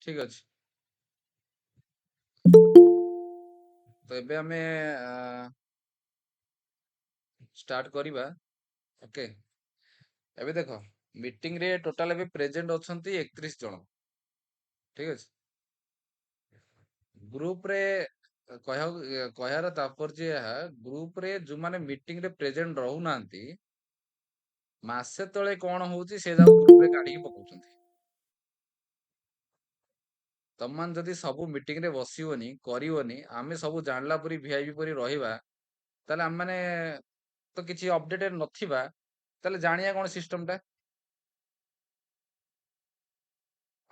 ଠିକ ଅଛି। ତ ଏବେ ଆମେ ଷ୍ଟାର୍ଟ କରିବା। ଓକେ, ଏବେ ଦେଖ, ମିଟିଂ ରେ ଟୋଟାଲ ଏବେ ପ୍ରେଜେଣ୍ଟ ଅଛନ୍ତି 31 ଜଣ। ଠିକ ଅଛି। ଗ୍ରୁପ ରେ କହିବାର ତାତ୍ପର୍ଯ୍ୟ ଏହା, ଗ୍ରୁପ ରେ ଯୋଉମାନେ ମିଟିଂ ରେ ପ୍ରେଜେଣ୍ଟ ରହୁନାହାନ୍ତି, ମାସେ ତଳେ କଣ ହଉଛି ସେ ଯାକୁ ଗ୍ରୁପ ରେ କାଢିକି ପକଉଛନ୍ତି। ତମମାନେ ଯଦି ସବୁ ମିଟିଂ ରେ ବସିବନି, କରିବନି, ଆମେ ସବୁ ଜାଣିଲା ପରି ଭିଆଇପି ପରି ରହିବା, ତାହେଲେ ଆମେ ମାନେ ତ କିଛି ଅପଡେଟେଡ ନଥିବା, ତାହେଲେ ଜାଣିବା କଣ ସିଷ୍ଟମ ଟା?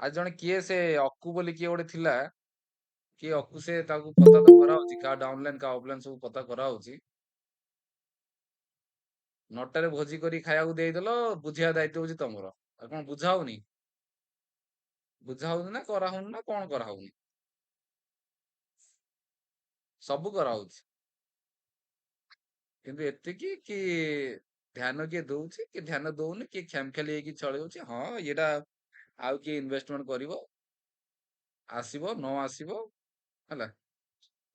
ଆଜି ଜଣେ କିଏ ସେ ଅକୁ ବୋଲି କିଏ ଗୋଟେ ଥିଲା, କିଏ ଅକୁ, ସେ ତାକୁ ପତା ତ କରାହଉଛି, କାହା ଡାଉନଲାଇନ କାହା ଅଫଲାଇନ ସବୁ ପତା କରାହଉଛି। ନଟାରେ ଭୋଜି କରି ଖାଇବାକୁ ଦେଇଦେଲ, ବୁଝିବା ଦାୟିତ୍ୱ ହଉଛି ତମର। ଆଉ କଣ ବୁଝା ହଉନି? ବୁଝା ହଉନି ନା କରାହଉନି ନା କଣ କରାହଉନି? ସବୁ କରାହଉଛି, କିନ୍ତୁ ଏତିକି କି ଧ୍ୟାନ କିଏ ଦଉଛି କି ଧ୍ୟାନ ଦଉନି, କିଏ ଖ୍ୟାମଖିଆଲି ହେଇକି ଚଳଉଛି। ହଁ, ଏଇଟା ଆଉ କିଏ ଇନଭେଷ୍ଟମେଣ୍ଟ କରିବ, ଆସିବ ନ ଆସିବ, ହେଲା,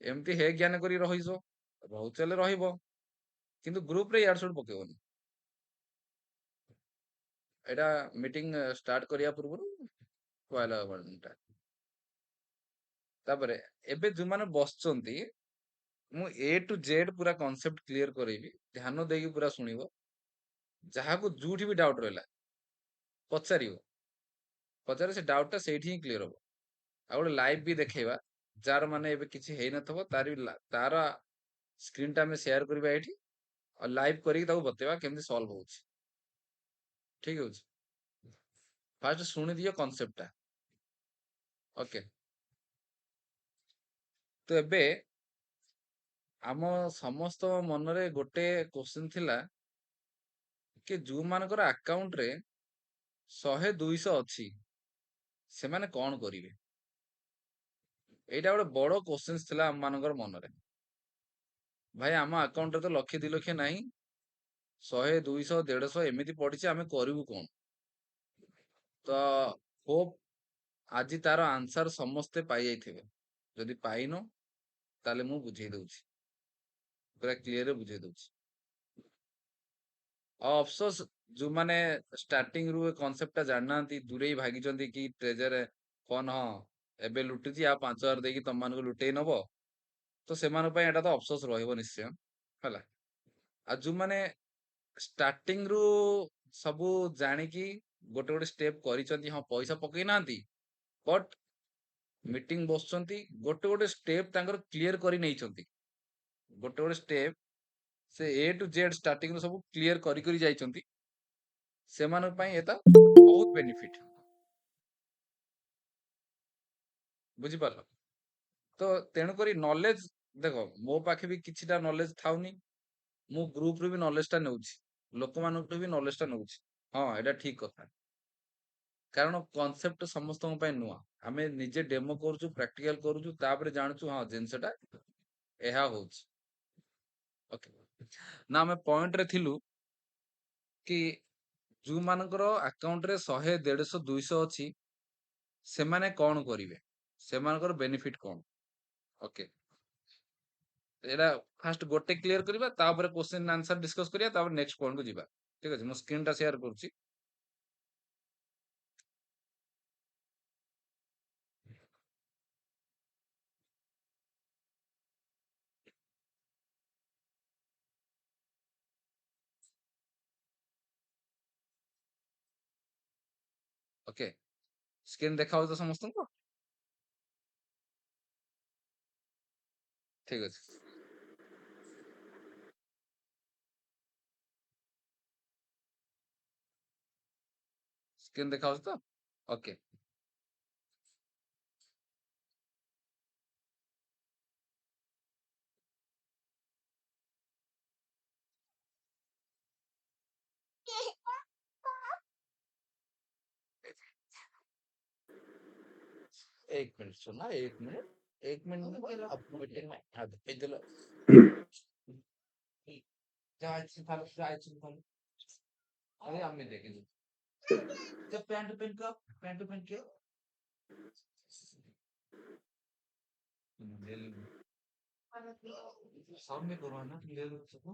ଏମିତି ହେ ଜ୍ଞାନ କରି ରହିଛ, ରହୁଛ ହେଲେ ରହିବ, କିନ୍ତୁ ଗ୍ରୁପ ରେ ୟାଡ ସୁଡ ପକେଇବନି। ଏଇଟା ମିଟିଂ ଷ୍ଟାର୍ଟ କରିବା ପୂର୍ବରୁ କହିଲା ଟା। ତାପରେ ଏବେ ଯୋଉମାନେ ବସିଛନ୍ତି, ମୁଁ ଏ ଟୁ ଜେଡ୍ ପୁରା କନସେପ୍ଟ କ୍ଲିୟର କରେଇବି, ଧ୍ୟାନ ଦେଇକି ପୁରା ଶୁଣିବ। ଯାହାକୁ ଯୋଉଠି ବି ଡାଉଟ ରହିଲା ପଚାରିବ, ପଚାରେ, ସେ ଡାଉଟ ଟା ସେଇଠି ହିଁ କ୍ଲିୟର ହବ। ଆଉ ଗୋଟେ ଲାଇଭ ବି ଦେଖେଇବା, ଯାର ମାନେ ଏବେ କିଛି ହେଇନଥିବ, ତାର ସ୍କ୍ରିନ୍ ଟା ଆମେ ସେୟାର କରିବା ଏଇଠି, ଆଉ ଲାଇଭ କରିକି ତାକୁ ବତେଇବା କେମିତି ସଲ୍ଭ ହଉଛି। ଠିକ ଅଛି, ଫାଷ୍ଟ ଶୁଣିଦିଅ କନସେପ୍ଟ ଟା। ଓକେ, ତ ଏବେ ଆମ ସମସ୍ତ ମନରେ ଗୋଟେ କ୍ୱେଶ୍ଚନ ଥିଲା କି ଯୋଉମାନଙ୍କର ଆକାଉଣ୍ଟ ରେ 100-200 ଅଛି, ସେମାନେ କଣ କରିବେ? ଏଇଟା ଗୋଟେ ବଡ କ୍ୱେଶ୍ଚନ ଥିଲା ଆମ ମାନଙ୍କର ମନରେ। ଭାଇ, ଆମ ଆକାଉଣ୍ଟରେ ତ 1,00,000-2,00,000 ନାହିଁ, 100-200-150 ଏମିତି ପଡିଛି, ଆମେ କରିବୁ କଣ? ତ ହୋପ ଆଜି ତାର ଆନ୍ସର ସମସ୍ତେ ପାଇଯାଇଥିବେ। ଯଦି ପାଇନ, ତାହେଲେ ମୁଁ ବୁଝେଇ ଦଉଛି, ପୁରା କ୍ଲିୟର ବୁଝେଇ ଦଉଛି। ଆଉ ଅଫସୋସ, ଯୋଉମାନେ ଷ୍ଟାର୍ଟିଂ ରୁ କନସେପ୍ଟ ଟା ଜାଣିନାହାନ୍ତି, ଦୂରେଇ ଭାଗିଛନ୍ତି କି ଟ୍ରେଜର ଫୋନ, ହଁ ଏବେ ଲୁଟୁଛି, ଆଉ 5,000 ଦେଇକି ତମମାନଙ୍କୁ ଲୁଟେଇ ନବ, ତ ସେମାନଙ୍କ ପାଇଁ ଏଟା ତ ଅଫସୋସ ରହିବ ନିଶ୍ଚୟ, ହେଲା। ଆଉ ଯୋଉମାନେ ଷ୍ଟାର୍ଟିଂ ରୁ ସବୁ ଜାଣିକି ଗୋଟେ ଗୋଟେ ଷ୍ଟେପ କରିଛନ୍ତି, ହଁ ପଇସା ପକେଇ ନାହାନ୍ତି, ବଟ୍ ମିଟିଂ ବସୁଛନ୍ତି, ଗୋଟେ ଗୋଟେ ଷ୍ଟେପ ତାଙ୍କର କ୍ଲିୟର କରି ନେଇଛନ୍ତି, ଗୋଟେ ଗୋଟେ ଷ୍ଟେପ ସେ ଏ ଟୁ ଜେଡ୍ ଷ୍ଟାର୍ଟିଂ ରୁ ସବୁ କ୍ଲିୟର କରି କରି ଯାଇଛନ୍ତି, ସେମାନଙ୍କ ପାଇଁ ଏଟା ବହୁତ ବେନିଫିଟ। ବୁଝିପାରିଲ? ତ ତେଣୁକରି ନଲେଜ, ଦେଖ, ମୋ ପାଖେ ବି କିଛିଟା ନଲେଜ ଥାଉନି, ମୁଁ ଗ୍ରୁପ ରୁ ବି ନଲେଜ ଟା ନେଉଛି, ଲୋକମାନଙ୍କଠୁ ବି ନଲେଜ ଟା ନେଉଛି। ହଁ, ଏଇଟା ଠିକ କଥା, କାରଣ କନସେପ୍ଟ ସମସ୍ତଙ୍କ ପାଇଁ ନୂଆ। ଆମେ ନିଜେ ଡେମୋ କରୁଛୁ, ପ୍ରାକ୍ଟିକାଲ କରୁଛୁ, ତାପରେ ଜାଣୁଛୁ ହଁ ଜିନିଷଟା ଏହା ହଉଛି। ଓକେ, ନା ଆମେ ପଏଣ୍ଟରେ ଥିଲୁ କି ଯୋଉମାନଙ୍କର ଆକାଉଣ୍ଟରେ 100-150-200 ଅଛି, ସେମାନେ କଣ କରିବେ, ସେମାନଙ୍କର ବେନିଫିଟ କଣ? ଓକେ, ଏଇଟା ଫାଷ୍ଟ ଗୋଟେ କ୍ଲିୟର କରିବା, ତାପରେ କ୍ୱେଶ୍ଚନ ଆନ୍ସର ଡିସ୍କସ କରିବା, ତାପରେ ନେକ୍ସଟ ପଏଣ୍ଟକୁ ଯିବା। ଠିକ ଅଛି, ମୁଁ ସ୍କ୍ରିନ୍ ଟା ସେୟାର କରୁଛି। ଓକେ, ସ୍କ୍ରିନ୍ ଦେଖା ହଉଛି ତ ସମସ୍ତଙ୍କୁ? ଠିକ ଅଛି, ସ୍କ୍ରିନ୍ ଦେଖା ହଉଛି ତ? ଓକେ, एक मिनट सुना, एक मिनट अब मीटिंग में इधर जायचं थांब, जायचं थांब. अरे आम्ही देखेंगे जब पैंट पहन कर पैंट पहन के सामने करो ना ले लो सबको।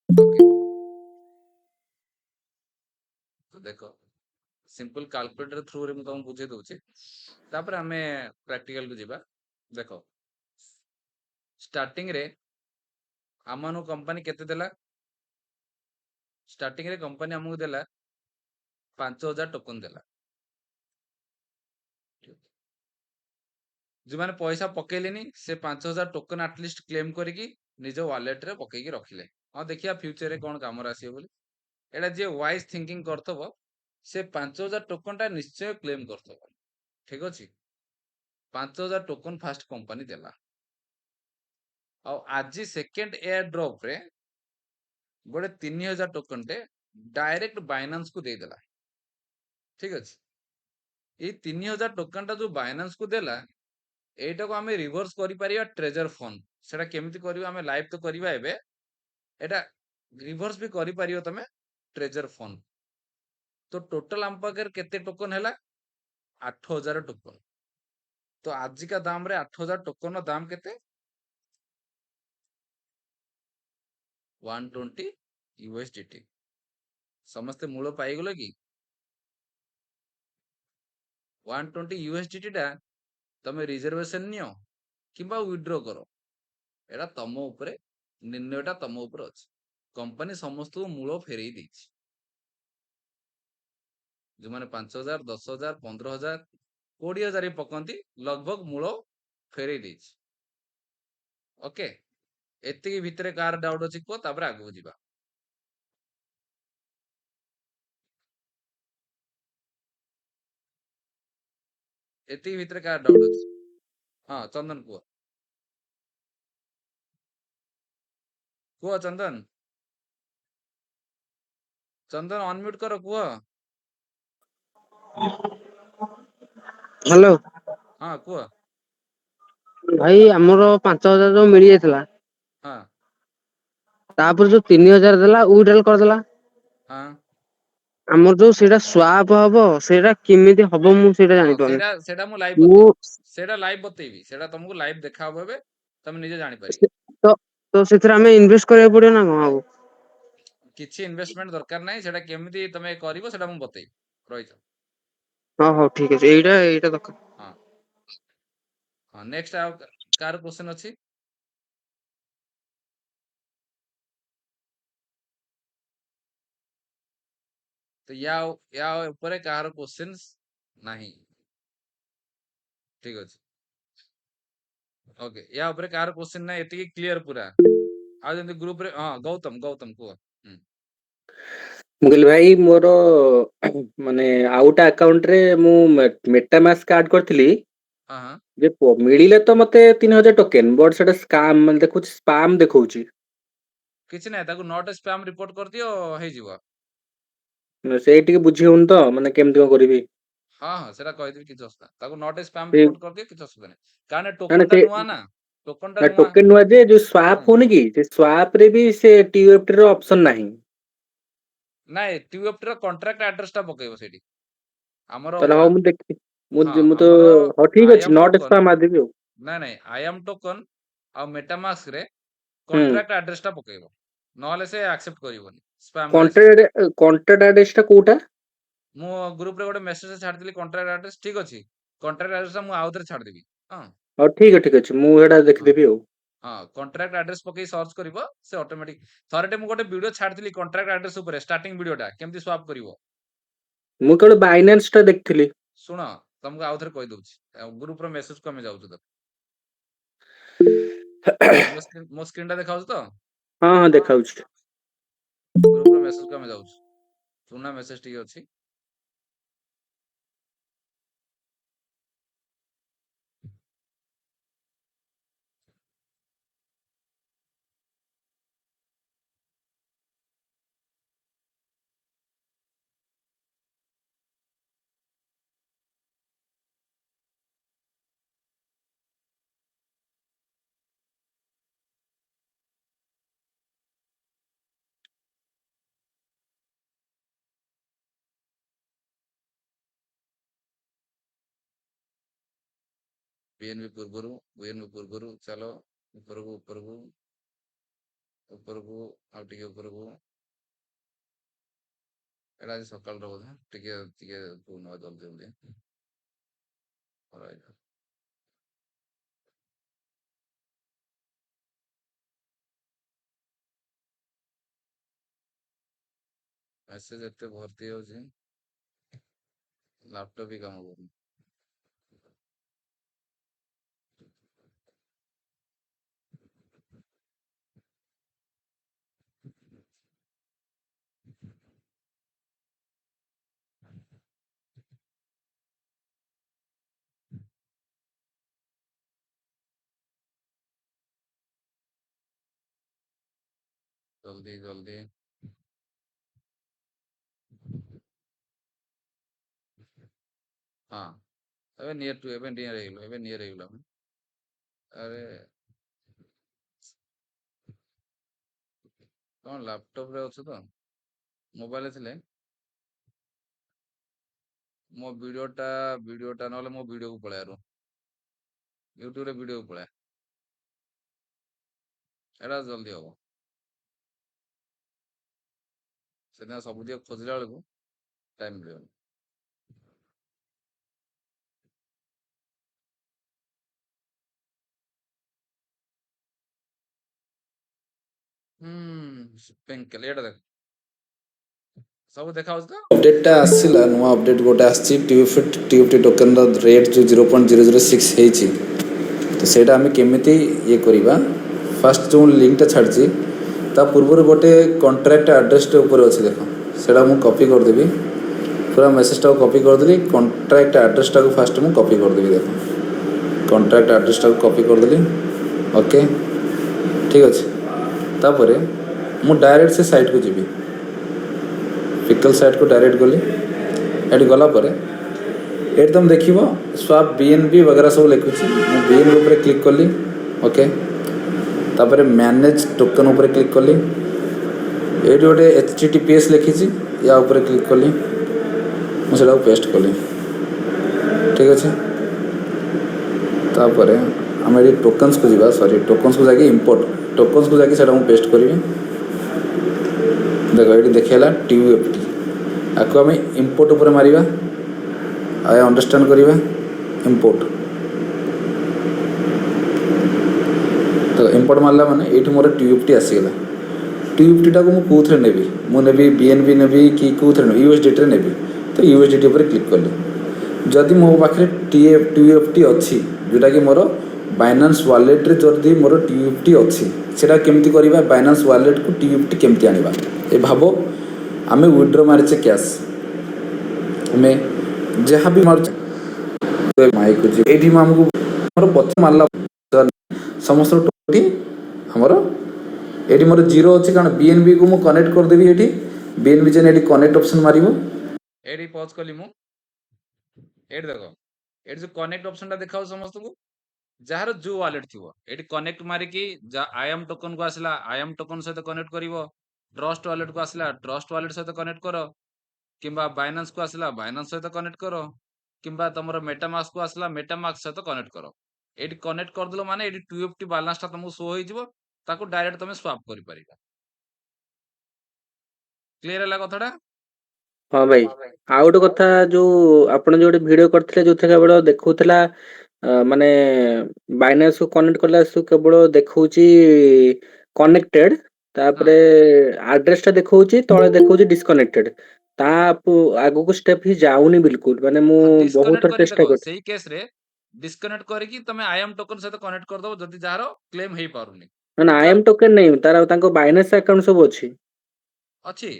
ओके, तो देखो सिंपल कैलकुलेटर थ्रू रे मैं तुमको बुझे दउची, तापर हमें प्रैक्टिकल को जीवा। देखो स्टार्टिंग रे आमनु कंपनी केते देला? स्टार्टिंग रे कंपनी हमको देला 5000 टोकन देला। जो माने पैसा पकेलेनी से 5000 टोकन एटलिस्ट क्लेम करिकी निज वॉलेट रे पकेकी रखिले। हां देखिया फ्यूचर रे कोन काम आसीबो बोली। एटा जे वाइज थिंकिंग करथबो से 5000 टोकन टा निश्चय क्लेम करथबो। ठीक अछि? 5000 टोकन फास्ट कंपनी देला। और आज सेकंड एयर ड्रॉप रे गोटे 3000 टोकन टे डायरेक्ट बाइनांस को दे देला। ठीक अछि? ए 3000 टोकन टा जो बाइनांस को देला एटा को हमें रिवर्स करि परिया ट्रेजर फंड। सेटा केमिति करिवा हमें लाइव तो करिवा एबे। एटा रिवर्स भी करि परियो तमे ट्रेजर फंड। तो टोटल हम पाकर केते टोकन हैला? 8000 टोकन। तो आज का दाम रे 8000 टोकन रो दाम केते? 120 यूएसडीटी। समस्ते मूल पाई गेलो कि? 120 यूएसडीटी टा तमे रिजर्वेशन नियो किंबा विथड्रॉ करो, एटा तम उपरे निर्णयटा तम उपरे अछि। कंपनी समस्त को मूल फेरई देछि। जो माने 5000 10000 15000 20000 ही पकंती लगभग मूल फेरई देछि। ओके, एतिकी भितरे कार डाउट अछि को तापर आगु जिबा। एतिकी भितरे कार डाउट अछि? हां चंदन को चंदन, चंदन अनम्यूट करो को। ହ୍ୟାଲୋ हां को। ଭାଇ ଆମର 5000 ଯୋଉ ମିଳି ଯାଇଥିଲା हां ତାପରେ ଯୋଉ 3000 ଦେଲା ୱିଡ୍ରଲ୍ କରିଦେଲା। हां ଆମର ଯୋଉ ସେଇଟା ସ୍ୱାପ ହବ ସେଇଟା କେମିତି ହବ ମୁଁ ସେଇଟା हां ଜାଣିପାରୁନି। सेटा मु लाइव ମୁଁ बतेबी। सेटा लाइव बतेबी, सेटा तुमको लाइव देखा हबो एबे तमे निजे जानि परिबो। ତ ତ ସେଥିରେ ଆମେ ଇନଭେଷ୍ଟ କରିବାକୁ ପଡିବ ନା କଣ ଆଉ? କିଛି इन्वेस्टमेंट दरकार नाही, सेटा केमिति तमे करिवो सेटा मु बतेबी। रहिथ। ହଁ ହଉ ଠିକ ଅଛି ଏଇଟା ଦରକାର। हां हां नेक्स्ट आ कार क्वेश्चन अछि? तो या ऊपर कार क्वेश्चंस नाही। ठीक अछि। ओके, या ऊपर कार क्वेश्चन नाही, एतिकी क्लियर पूरा। आ जंती ग्रुप रे हां गौतम को। ମୁଁ କହିଲି ଭାଇ ମୋର ମାନେ ଆଉ ଗୋଟେ ଆକାଉଣ୍ଟ ରେ ମୁଁ ମେଟାମାସ୍କ ଆଡ କରିଥିଲି हां हां ଯେ ମିଳିଲେ ତ ମତେ 3000 ଟୋକେନ ବଟ ସେଟା ସ୍କାମ ମାନେ ଦେଖୁଛି ସ୍ପାମ ଦେଖଉଛି। କିଛି ନାହିଁ, ତାକୁ ନଟ୍ ସ୍ପାମ ରିପୋର୍ଟ କରିଦିଅ ହେଇଯିବ। ସେଇ ଟିକେ ବୁଝି ହଉନି ତ ମାନେ କେମିତି କଣ କରିବି। ହଁ ହଁ ସେଟା କହିଦେବି, କିଛି ଅସୁବିଧା ନାହିଁ। ତାକୁ ନଟ୍ ସ୍ପାମ ସେ ରିପୋର୍ଟ କରିଦିଅ, କିଛି ଅସୁବିଧା ନାହିଁ। କାରଣ ମାନେ ଟୋକନ ଟା ସେ ନୂଆ ନା, ଟୋକନ ଟା ନୂଆ। ଟୋକେନ ନୁଆ ଯେ ଯୋଉ ହୁଁ। ସ୍ୱାପ ହଉନି କି ସେ ସ୍ୱାପ ରେ ବି ସେ TOFT ର ଅପସନ ନାହିଁ। ନାଇଁ TOFT ର କଣ୍ଟ୍ରାକ୍ଟ ଆଡ୍ରେସ ଟା ପକେଇବ ସେଇଠି। ଆମର ତାହେଲେ ହଉ ମୁଁ ଦେଖି ହଁ ମୁଁ ତ ଆମର ହଉ ଠିକ ଆଇ ଅଛି ଆମ୍ ନଟ୍ ଟୋକନ, ସ୍ପାମ ମାରିଦେବି ଆଉ। ନାଇଁ ଆଇ ଆମ୍ ଟୋକନ ଆଉ ମେଟାମାସ୍କ ରେ ହୁଁ କଣ୍ଟ୍ରାକ୍ଟ ଆଡ୍ରେସ ଟା ପକେଇବ, ନହେଲେ ସେ ଆକ୍ସେପ୍ଟ କରିବନି, ସ୍ପାମ ରେ ଆସିବ। କଣ୍ଟ୍ରାକ୍ଟ ଆଡ୍ରେସ ଟା କୋଉଟା? ମୁଁ ଗ୍ରୁପ ରେ ଗୋଟେ ମେସେଜ ଛାଡିଥିଲି କଣ୍ଟ୍ରାକ୍ଟ ଆଡ୍ରେସ, ଠିକ ଅଛି। କଣ୍ଟ୍ରାକ୍ଟ ଆଡ୍ରେସ ଟା ମୁଁ ଆଉ ଥରେ ଛାଡିଦେବି। ହଁ ହଉ ଠିକ ଅଛି ମୁଁ ଏଇଟା ହଁ ଦେଖିଦେବି ଆଉ। ହଁ କଣ୍ଟ୍ରାକ୍ଟ ଆଡ୍ରେସ ପକେଇ ସର୍ଚ୍ଚ କରିବ, ସେ ଅଟୋମେଟିକ। ଥରଟେ ମୁଁ ଗୋଟେ ଭିଡିଓ ଛାଡିଥିଲି କଣ୍ଟ୍ରାକ୍ଟ ଆଡ୍ରେସ ଉପରେ, ଷ୍ଟାର୍ଟିଂ ଭିଡିଓଟା କେମିତି ସ୍ୱାପ କରିବ। ମୁଁ କେବଳ ବାଇନାନ୍ସ ଟା ଦେଖିଥିଲି। ଶୁଣ ତମକୁ ଆଉ ଥରେ କହିଦଉଛି, ଗ୍ରୁପ ର ମେସେଜ କୁ ଆମେ ଯାଉଛୁ ତ। ମୋ ସ୍କ୍ରିନ ଟା ଦେଖାଉଛି ତ? ହଁ ହଁ ଦେଖାଉଛି। ଗ୍ରୁପ ର ମେସେଜ କୁ ଆମେ ଯାଉଛୁ, ପୁରୁଣା ମେସେଜ ଟିକେ ଅଛି। ବିଏନବି ପୂର୍ବରୁ ଚାଲ ଉପରକୁ ଆଉ ଟିକେ ଉପରକୁ। ଏଇଟା ଆଜି ସକାଳର ବୋଧେ, ଟିକେ ନବା ଜଲ୍ଦି। Alright. ମେସେଜ ଏତେ ଭର୍ତ୍ତି ହଉଛି, ଲାପଟପ୍ ବି କାମ କରୁନି। ଜଲ୍ଦି। ହଁ, ଏବେ ନିୟର ହେଇଗଲା। ଆରେ କଣ ଲାପଟପ୍ ରେ ଅଛୁ ତ? ମୋବାଇଲରେ ଥିଲେ ମୋ ଭିଡିଓଟା ନହେଲେ ମୋ ଭିଡିଓକୁ ପଳେଇ ଆରୁ ୟୁଟ୍ୟୁବରେ ଭିଡିଓକୁ ପଳେଆ, ଏଇଟା ଜଲ୍ଦି ହବ। ସେଦିନ ସବୁଦିନ ଖୋଜିଲା ବେଳକୁ ଟାଇମ୍ ମିଳିବନି। ଏଇଟା ଦେଖ, ସବୁ ଦେଖା ହଉଛି ତ? अपडेट आसला नुआ अपडेट गोटे आसी टीयूटी टोकन रेट जो 0.006 ହେଇଛି तो ସେଇଟା ଆମେ କେମିତି ଇଏ କରିବା। ଫାଷ୍ଟ ଯେଉଁ ଲିଙ୍କଟା ଛାଡ଼ିଛି ତା ପୂର୍ବରୁ ଗୋଟେ କଣ୍ଟ୍ରାକ୍ଟ ଆଡ୍ରେସଟେ ଉପରେ ଅଛି, ଦେଖ ସେଇଟା ମୁଁ କପି କରିଦେବି। ପୁରା ମେସେଜଟାକୁ କପି କରିଦେଲି, କଣ୍ଟ୍ରାକ୍ଟ ଆଡ୍ରେସଟାକୁ ଫାଷ୍ଟ ମୁଁ କପି କରିଦେବି। ଦେଖ କଣ୍ଟ୍ରାକ୍ଟ ଆଡ୍ରେସଟାକୁ କପି କରିଦେଲି, ଓକେ ଠିକ୍ ଅଛି। ତାପରେ ମୁଁ ଡାଇରେକ୍ଟ ସେ ସାଇଟ୍କୁ ଯିବି, ପିକଲ ସାଇଟ୍କୁ ଡାଇରେକ୍ଟ ଗଲି। ଏଠି ଗଲା ପରେ ଏଠି ତୁମେ ଦେଖିବ ସ୍ୱାପ୍ ବିଏନବି वगैरह ସବୁ ଲେଖୁଛି। ମୁଁ ବିଏନବି ଉପରେ କ୍ଲିକ୍ କଲି, ଓକେ। ତାପରେ ମ୍ୟାନେଜ୍ ଟୋକନ୍ ଉପରେ କ୍ଲିକ୍ କଲି। ଏଇଠି ଗୋଟେ HTTPS ଲେଖିଛି, ୟା ଉପରେ କ୍ଲିକ୍ କଲି। ମୁଁ ସେଟାକୁ ପେଷ୍ଟ କଲି, ଠିକ୍ ଅଛି। ତାପରେ ଆମେ ଏଠି ଟୋକନ୍ସକୁ ଯିବା, ଟୋକନ୍ସକୁ ଯାଇକି ଇମ୍ପୋର୍ଟ ଟୋକନ୍ସକୁ ଯାଇକି ସେଇଟା ମୁଁ ପେଷ୍ଟ କରିବି। ଦେଖ ଏଠି ଦେଖେଇଲା TUFT, ଆକୁ ଆମେ ଇମ୍ପୋର୍ଟ ଉପରେ ମାରିବା। ଆୟ ଅଣ୍ଡରଷ୍ଟାଣ୍ଡ କରିବା ଇମ୍ପୋର୍ଟ। ତ ଇମ୍ପୋର୍ଟ ମାରିଲା ମାନେ ଏଇଠି ମୋର TUFT ଆସିଗଲା। TUFTଟାକୁ ମୁଁ କେଉଁଥିରେ ନେବି? ମୁଁ ନେବି BNB ନେବି କି କେଉଁଥିରେ ନେବି? USDTରେ ନେବି। ତ USDT ଉପରେ କ୍ଲିକ୍ କଲି। ଯଦି ମୋ ପାଖରେ TUFT ଅଛି, ଯେଉଁଟାକି ମୋର ବାଇନାନ୍ସ ୱାଲେଟ୍ରେ ଯଦି ମୋର TUFT ଅଛି, ସେଇଟା କେମିତି କରିବା? ବାଇନାନ୍ସ ୱାଲେଟ୍କୁ TUFT କେମିତି ଆଣିବା? ଏ ଭାବ, ଆମେ ୱିଡ୍ର ମାରିଛେ କ୍ୟାସ୍, ଆମେ ଯାହା ବି ମାରୁଛେ ମାଇକୁ ଯିବ। ଏଇଠି ଆମକୁ ଆମର ପଛ ମାରିଲା ସମସ୍ତ ଟୋଟି ଆମର ଏଇଠି ମୋର ଜିରୋ ଅଛି, କାରଣ BNBକୁ ମୁଁ କନେକ୍ଟ କରିଦେବି। ଏଇଠି BNB ଯେନ୍ ଏଠି କନେକ୍ଟ ଅପସନ୍ ମାରିବ। ଏଇଠି ପଜ୍ କଲି ମୁଁ। ଏଇଠି ଦେଖ, ଏଇଠି ଯୋଉ କନେକ୍ଟ ଅପସନଟା ଦେଖାଉଛି ସମସ୍ତଙ୍କୁ, ଯାହାର ଯୋଉ ୱାଲେଟ୍ ଥିବ ଏଇଠି କନେକ୍ଟ ମାରିକି ଆଇଏମ୍ ଟୋକନକୁ ଆସିଲା ଆଇଏମ୍ ଟୋକନ ସହିତ କନେକ୍ଟ କରିବ। ଟ୍ରଷ୍ଟ ୱାଲେଟକୁ ଆସିଲା ଟ୍ରଷ୍ଟ ୱାଲେଟ୍ ସହିତ କନେକ୍ଟ କର, କିମ୍ବା ବାଇନାନ୍ସକୁ ଆସିଲା ବାଇନାନ୍ସ ସହିତ କନେକ୍ଟ କର, କିମ୍ବା ତମର ମେଟାମାସ୍କକୁ ଆସିଲା ମେଟାମାସ୍କ ସହିତ କନେକ୍ଟ କର। ଏଇଠି କନେକ୍ଟ କରିଦେଲ ମାନେ ଏଇଠି TUFT ବାଲାନ୍ସଟା ତମକୁ ଶୋ ହେଇଯିବ, ତାକୁ ଡାଇରେକ୍ଟ ତମେ ସ୍ୱାପ୍ କରିପାରିବ। କ୍ଲିୟର ହେଲା କଥାଟା? ହଁ ଭାଇ, ଆଉ ଗୋଟେ କଥା, ଯୋଉ ଆପଣ ଯୋଉ ଗୋଟେ ଭିଡିଓ କରିଥିଲେ ଯୋଉଥିରେ କେବଳ ଦେଖଉଥିଲା ମାନେ ବାଇନାନ୍ସ କୁ କନେକ୍ଟ କଲା କେବଳ ଦେଖଉଛି କନେକ୍ଟେଡ, ତାପରେ ଆଡ୍ରେସ ଟା ଦେଖଉଛି, ତଳେ ଦେଖଉଛି ଡିସକନେକ୍ଟେଡ। ତା ଆଗକୁ ଷ୍ଟେପ ହିଁ ଯାଉନି ବିଲକୁଲ। ମାନେ ମୁଁ ବହୁତ ଡିସକନେକ୍ଟ ଥର କରି ଚେଷ୍ଟା ଦେଖ, କରିଛି। ସେଇ କେସରେ ଡିସକନେକ୍ଟ କରିକି ତମେ ଆଇଏମ୍ ଟୋକନ ସହିତ କନେକ୍ଟ କରିଦବ, ଯଦି ଯାହାର କ୍ଲେମ ହେଇପାରୁନି। ନା ଆଇଏମ୍ ଟୋକେନ ନାହିଁ, ତାର ତାଙ୍କ ବାଇନାନ୍ସ ଆକାଉଣ୍ଟ ସବୁ ଅଛି। ଅଛି,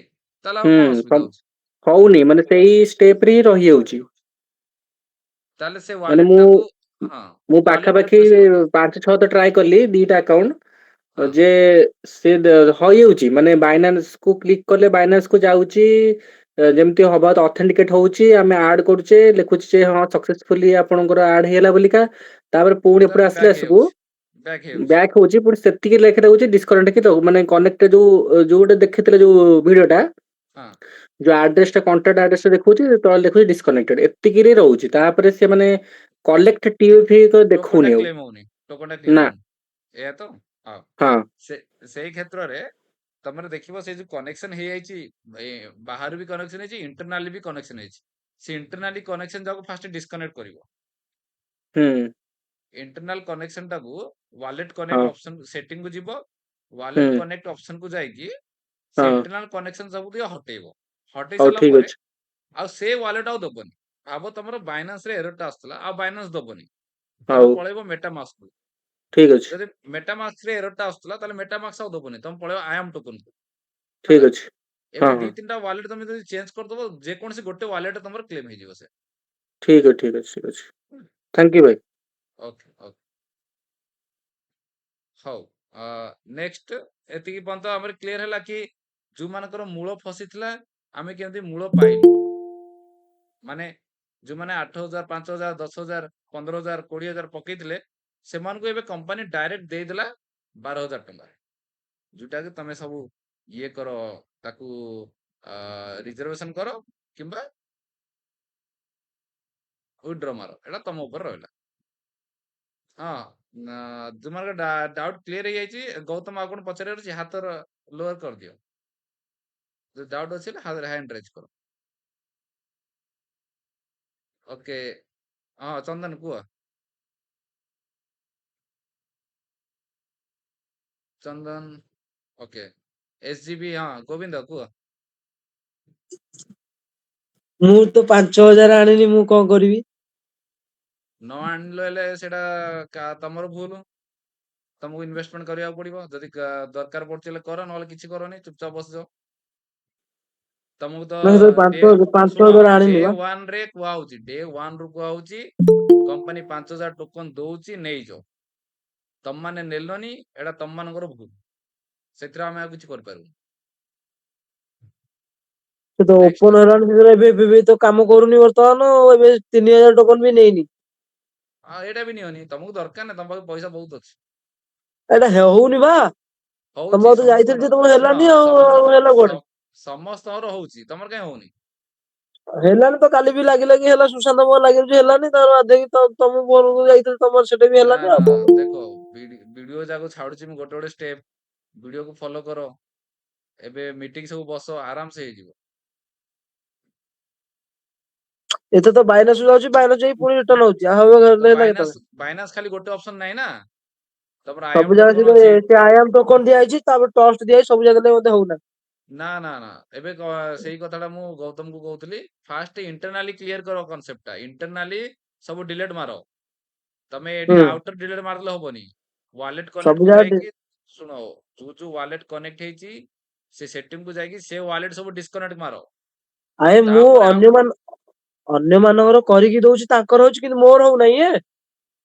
ତାହେଲେ ଆଉ କଣ ଅସୁବିଧା ହଉଛି? ହଉନି, ମାନେ ସେଇ ଷ୍ଟେପ ରେ ହିଁ ରହିଯାଉଛି। ତାହେଲେ ସେ ମାନେ ୱାଲେଟ ଟାକୁ ମୁଁ ପାଖାପାଖି 5-6 ଥର ଟ୍ରାଏ କଲି ଦିଟା ଆକାଉଣ୍ଟ, ଯେ ସେ ହେଇଯାଉଛି। ମାନେ ବାଇନାନ୍ସ କୁ କ୍ଲିକ୍ କଲେ ବାଇନାନ୍ସ କୁ ଯାଉଛି, ଯେମିତି ହବା ଅଥେଣ୍ଟିକେଟ ହଉଛି, ଆମେ ଆଡ କରୁଛେ, ଲେଖୁଛି ଯେ ହଁ ସକ୍ସେସଫୁଲି ଆପଣଙ୍କର ଆଡ ହେଇଗଲା ବୋଲିକା। ତାପରେ ପୁଣି ଏପଟେ ଆସିଲା ସବୁ ବ୍ୟାକ୍ ହଉଛି, ପୁଣି ସେତିକି ଲେଖା ଦଉଛି ଡିସକନେକ୍ଟ। ମାନେ କନେକ୍ଟ ଯୋଉଟା ଦେଖିଥିଲେ ଯୋଉ ଭିଡିଓଟା, ଯୋଉ ଆଡ୍ରେସ ଟା କଣ୍ଟାକ୍ଟ ଆଡ୍ରେସ ଦେଖଉଛି, ତଳେ ଦେଖୁଛି ଡିସକନେକ୍ଟେଡ, ଏତିକିରେ ରହୁଛି। ତାପରେ ସେ ମାନେ କଲେକ୍ଟ ଟିୟୁଏଫ ତ ଟୋକନଟା ଦେଖଉନି ଆଉ। କ୍ଲେମ ହଉନି, ଟୋକନଟା କ୍ଲେମ ନା। ହଉନି, ଏଇଆ ତ। ହଁ, ହଁ ସେଇ କ୍ଷେତ୍ରରେ ତମର ଦେଖିବ ସେଇ ଯୋଉ କନେକ୍ସନ ହେଇଯାଇଛି, ବାହାରୁ ବି କନେକ୍ସନ ହେଇଛି, ଇଣ୍ଟରନାଲି ବି କନେକ୍ସନ ହେଇଛି। ସେ ଇଣ୍ଟରନାଲି କନେକ୍ସନ ଯାକୁ ଫାଷ୍ଟ ଡିସକନେକ୍ଟ କରିବ। ହୁଁ ଇଣ୍ଟରନାଲ କନେକ୍ସନ ଟାକୁ ୱାଲେଟ ହଁ କନେକ୍ଟ ଅପସନ ସେଟିଂ କୁ ଯିବ, ୱାଲେଟ ହୁଁ କନେକ୍ଟ ଅପସନ କୁ ଯାଇକି ସେ ହଁ ଇଣ୍ଟରନାଲ କନେକ୍ସନ ସବୁ ଟିକେ ହଟେଇବ। ହଟେଇ ହଉ ସାରିଲା ଠିକ ପରେ ଅଛି। ଆଉ ସେ ୱାଲେଟ ଆଉ ଦବନି। ଭାବ ତମର ବାଇନାନ୍ସ ରେ ଏରରଟା ଆସୁଥିଲା, ଆଉ ବାଇନାନ୍ସ ଦବନି, ତମେ ହଉ ପଳେଇବ ମେଟାମାସ୍କ କୁ। ଠିକ ଅଛି। ଯଦି ମେଟାମାସ୍କ ରେ ଏରରଟା ଆସୁଥିଲା ତାହେଲେ ମେଟାମାସ୍କ ଆଉ ଦବନି, ତମେ ପଳେଇବ ଆୟାମ ଟୋକନ କୁ। ହେଲା, ଠିକ ଅଛି। ହଁ ଏବେ ଦି ହଁ ତିନିଟା ୱାଲେଟ ତମେ ଯଦି ଚେଞ୍ଜ କରିଦବ, ଯେକୌଣସି ଗୋଟେ ୱାଲେଟ ତମର କ୍ଲେମ ହେଇଯିବ ସେ। ଠିକ ଅଛି ଠିକ ଅଛି ଠିକ ଅଛି। ଥ୍ୟାଙ୍କ ୟୁ ଭାଇ। ଓକେ ଓକେ, ହଉ। ନେକ୍ସଟ ଏତିକି ପର୍ଯ୍ୟନ୍ତ ଆମର କ୍ଲିୟର ହେଲା କି ଯୋଉମାନଙ୍କର ମୂଳ ଫସିଥିଲା ଆମେ କେମିତି ମୂଳ ପାଇଲୁ। ମାନେ ଯୋଉମାନେ 8,000, 5,000, 10,000, 15,000, 20,000 ପକେଇଥିଲେ, ସେମାନଙ୍କୁ ଏବେ କମ୍ପାନୀ ଡାଇରେକ୍ଟ ଦେଇଦେଲା 12,000 ଟଙ୍କା, ଯୋଉଟା କି ତମେ ସବୁ ଇଏ କର, ତାକୁ ରିଜର୍ଭେସନ କର କିମ୍ବା ୱିଡ୍ର ମାର, ଏଟା ତମ ଉପରେ ରହିଲା। ହଁ, ଯୋଉମାନଙ୍କ ଡାଉଟ କ୍ଲିୟର ହେଇଯାଇଛି, ଗୌତମ ଆଉ କଣ ପଚାରିବାର ଅଛି, ହାତ ଲୋଅର କରିଦିଅ। ଯଦି ଡାଉଟ ଅଛି ହ୍ୟାଣ୍ଡ ରେଜ କର। ଓକେ, ହଁ ଚନ୍ଦନ କୁହ। ଚନ୍ଦନ, ଓକେ। SGB, ହଁ ଗୋବିନ୍ଦ କୁହ। ମୁଁ ତ 5,000 ଆଣିନି, ମୁଁ କଣ କରିବି? ନ ଆଣିଲ ହେଲେ ସେଇଟା ତମର ଭୁଲ, ତମକୁ ଇନଭେଷ୍ଟମେଣ୍ଟ କରିବାକୁ ପଡିବ। ଯଦି ଦରକାର ପଡୁଛି ହେଲେ କର, ନହେଲେ କିଛି କରନି, ଚୁପଚାପ ବସିଯାଅ। ତମକୁ ତ ନା ସେତେବେଳେ ଡେ 5,000 ଡେ ଆଣିନି ବା। 1 ରେ କୁହାହଉଛି, ଡେ 1 ରୁ କୁହାହଉଛି କମ୍ପାନୀ 5,000 ଟୋକନ ଦଉଛି, ନେଇଯାଅ। ତମମାନେ ନେଲନି, ଏଇଟା ତମମାନଙ୍କର ଭୁଲ, ସେଥିରେ ଆମେ ଆଉ କିଛି କରିପାରିବୁନି। ସେ ତ ନେକ୍ସଟ, ଓପନ ହେଲାଣି, ଏବେ ତ କାମ କରୁନି ବର୍ତ୍ତମାନ, ଏବେ 3,000 ଟୋକନ ବି ନେଇନି। ଏଇଟା ବି ନିଅନି, ତମକୁ ଦରକାର ନା, ତମ ପାଖରେ ପଇସା ବହୁତ ଅଛି। ଏଇଟା ହଉନି ବା। ହଉଛି ତମ ତ ଯାଇଥିଲି ସମସ୍ତଙ୍କର, ଯେ ତମର ଶୁଣ, ହେଲାନି, ଆଉ ହେଲା କୁଆଡେ? ସମସ୍ତଙ୍କର ହଉଛି, ତମର କାଇଁ ହଉନି? ହେଲାନି ତ, କାଲି ବି ଲାଗି ହେଲା, ସୁଶାନ୍ତ ମୋର ଲାଗି ହେଲାନି, ତାର ବାଧ୍ୟକି ତମ ଫୋନକୁ ଯାଇଥିଲି, ତମର ସେଟା ବି ନା ହେଲାନି ନା, ଆଉ କଣ କରିବି? ଦେଖ ଭିଡିଓ ଯାକ ଛାଡୁଛି ମୁଁ, ଗୋଟେ ଗୋଟେ ଷ୍ଟେପ, ଭିଡିଓକୁ ଫଲୋ କର। ଏବେ ମିଟିଂ ସବୁ ବସ, ଆରାମ ସେ ହେଇଯିବ। ଏତେ ତ ବାଇନାସ ଯାଉଛି, ବାଇନାସ ଯାଇ ପୁଣି ରିଟର୍ନ ହଉଛି, ଆଉ ତ ହେଲା କେତେବେଳେ? ବାଇନାନ୍ସ ଖାଲି ଗୋଟେ ଅପସନ ନାହିଁ ନା, ତମର ସବୁ ଆଇଏମ ଜାଗା ଟୋକନ ଅଛି। ସେ ଆଇଆମ ଟୋକନ ଦିଆଯାଇଛି, ତାପରେ ଟ୍ରଷ୍ଟ ଦିଆଯାଇଛି, ସବୁ ଜାଗାରେ ମତେ ହଉନାହିଁ। ନା ନା ନା, ଏବେ ସେଇ କଥାଟା ମୁଁ ଗୌତମକୁ କହୁଥିଲି, ଫାଷ୍ଟ ଇଣ୍ଟରନାଲି କ୍ଲିୟର କର କନସେପ୍ଟଟା। ଇଣ୍ଟରନାଲି ସବୁ ଡିଲେଟ ମାର। ତମେ ଏଠି ହୁଁ ଆଉଟର ଡିଲେଟ ମାରିଲେ ହବନି। ୱାଲେଟ କନେକ୍ଟ ସବୁ କୁ ଜାଗା ଯାଇକି, ଶୁଣ, ଯୋଉ ୱାଲେଟ କନେକ୍ଟ ହେଇଛି ସେ ସେଟିଂ କୁ ଯାଇକି ସେ ୱାଲେଟ ସବୁ ଡିସକନେକ୍ଟ ମାର। ଆଏ ମୁଁ ତାପରେ ଅନ୍ୟ ମାନଙ୍କର କରିକି ଦଉଛି, ତାଙ୍କର ହଉଛି, କିନ୍ତୁ ମୋର ହଉନାହିଁ।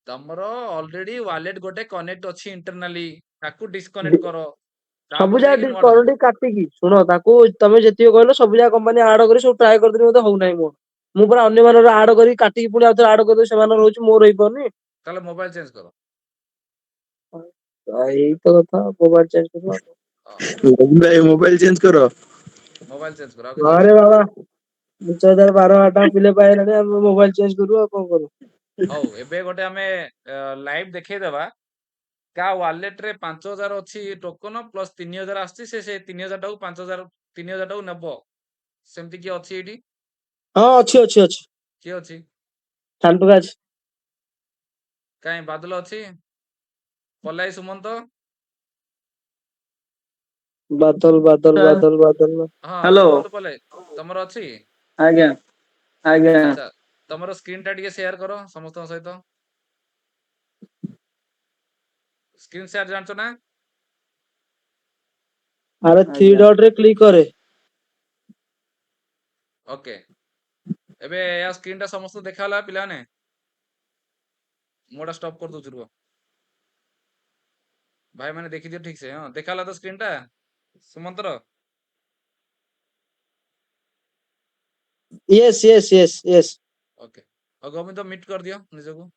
ତମର ଅଲରେଡି ୱାଲେଟ ଗୋଟେ କନେକ୍ଟ ଅଛି ଇଣ୍ଟରନାଲି, ତାକୁ ଡିସକନେକ୍ଟ କର, ସବୁ ତାପରେ ଯାଇକି ଜାଗା ନୂଆଟା ମାର। କରଣ୍ଟି କାଟିକି, ଶୁଣ, ତାକୁ ତମେ ଯେତିକି କହିଲ ସବୁ ଜାଗା କମ୍ପାନୀ ଆଡ କରି ସବୁ ଟ୍ରାଏ କରିଦେଲି, ମତେ ହଉନାହିଁ ମୋର। ମୁଁ ପୁରା ଅନ୍ୟମାନଙ୍କର ଆଡ କରିକି କାଟିକି ପୁଣି ଆଉଥରେ ଆଡ କରିଦେବି, ସେମାନଙ୍କର ହଉଛି, ମୋର ହେଇପାରୁନି। ତାହେଲେ ମୋବାଇଲ ଚେଞ୍ଜ କର। ଏଇତ କଥା, ମୋବାଇଲ ଚେଞ୍ଜ କରିବା। ହଁ, ଭାଇ ମୋବାଇଲ ଚେଞ୍ଜ କର। ମୋବାଇଲ ଚେଞ୍ଜ କର, ଆଉ କିଛି ଘରେ ନାହିଁ। ବାବା 5,000, 12,000 ଟଙ୍କା ବିଲ ପାଇଲାଣି, ଆମେ ମୋବାଇଲ ଚେଞ୍ଜ କରିବୁ, ଆଉ କଣ କରିବୁ? ହଉ, ଏବେ ଗୋଟେ ଆମେ ଲାଇଭ ଦେଖେଇଦବା। କା ୱାଲେଟ ରେ 5,000 ଅଛି ଟୋକନ, ପ୍ଲସ 3,000 ଆସିଛି, ସେ 3,000 ଟାକୁ 5,000, 3,000 ଟାକୁ ନେବ। ସେମିତି କିଏ ଅଛି ଏଇଠି? ହଁ, ଅଛି। କିଏ ଅଛି? ଶାନ୍ତୁକା ଅଛି। କାଇଁ ବାଦଲ ଅଛି? ପଲାଇ, ସୁମନ୍ତ? ବାଦଲ। ହଁ, ହ୍ୟାଲୋ। ସୁମନ୍ତ, ପଲାଇ, ତମର ଅଛି? ଆଜ୍ଞା ଆଜ୍ଞା। ଆଚ୍ଛା, ତମର ସ୍କ୍ରିନ୍ ଟା ଟିକେ ସେୟାର କର ସମସ୍ତଙ୍କ ସହିତ। ସ୍କ୍ରିନ୍ ସେୟାର ଜାଣିଛ ନା? ଆରେ ଥ୍ରୀ ଆଜ୍ଞା ଡଟ ରେ କ୍ଲିକ କରେ। ଓକେ, ଏବେ ୟା ସ୍କ୍ରିନ୍ ଟା ସମସ୍ତଙ୍କୁ ଦେଖାଗଲା ପିଲାମାନେ? ମୁଁ ଏଟା ଷ୍ଟପ୍ କରିଦଉଛି, ରୁହ। ଭାଇ ମାନେ ଦେଖିଦିଅ ଠିକ ସେ। ହଁ, ଦେଖାଗଲା ତ ସ୍କ୍ରିନ୍ ଟା ସୁମନ୍ତର? ୟେସ୍। ଓକେ, ଆଉ ଗୋବିନ୍ଦ ମିଟ୍ କରିଦିଅ ନିଜକୁ।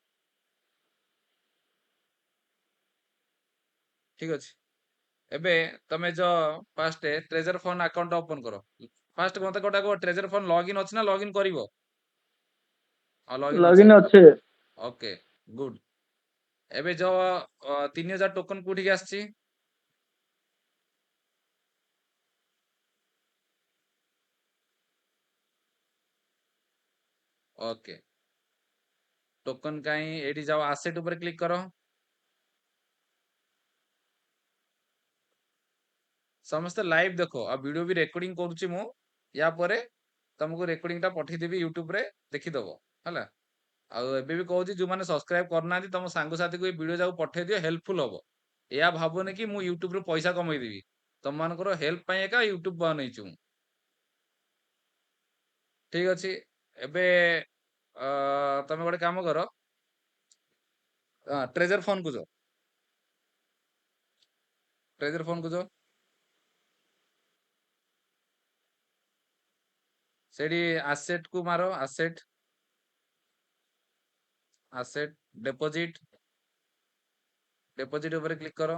ଠିକ ଅଛି। ଏବେ ତମେ fast treasure fund account open କର। ଫାଷ୍ଟ ମତେ ଟ୍ରେଜର ଫଣ୍ଡ ଲଗଇନ୍ ଅଛି ନା ଲଗଇନ୍ କରିବ? ହଁ, ଲଗଇନ୍ ଅଛି। ଲଗଇନ ଅଛି। Okay good. ଏବେ ଯୋଉ 3000 ଟୋକନ କୋଉଠିକି ଆସିଛି? ଓକେ ଟୋକନ କାଇଁ ଏଇଠି ଯାଅ ଆସେଟ ଉପରେ କ୍ଲିକ୍ କର। ସମସ୍ତେ ଲାଇଭ ଦେଖ ଆଉ ଭିଡିଓ ବି ରେକର୍ଡିଂ କରୁଛି ମୁଁ। ୟା ପରେ ତମକୁ ରେକର୍ଡିଂ ଟା ପଠେଇଦେବି ୟୁଟ୍ୟୁବ ରେ ଦେଖିଦବ ହେଲା। ଆଉ ଏବେ ବି କହୁଛି ଯୋଉମାନେ ସବସ୍କ୍ରାଇବ କରିନାହାନ୍ତି ତମ ସାଙ୍ଗସାଥିକୁ ଏଇ ଭିଡିଓ ଯାକୁ ପଠେଇ ଦିଅ, ହେଲ୍ପଫୁଲ ହବ। ଏହା ଭାବୁନି କି ମୁଁ ୟୁଟ୍ୟୁବରୁ ପଇସା କମେଇଦେବି, ତମମାନଙ୍କର ହେଲ୍ପ ପାଇଁ ଏକା ୟୁଟ୍ୟୁବ ବନେଇଛି ମୁଁ। ଠିକ ଅଛି। ଏବେ ତମେ ଗୋଟେ କାମ କର, ଟ୍ରେଜର ଫୋନ କୁ ଯାଅ। ଟ୍ରେଜର ଫୋନ କୁ ଯାଅ। ସେଠି ଆସେଟ କୁ ମାର, ଆସେଟ ଆସେଟ ଡେପୋଜିଟ ଡେପୋଜିଟ ଉପରେ କ୍ଲିକ୍ କର।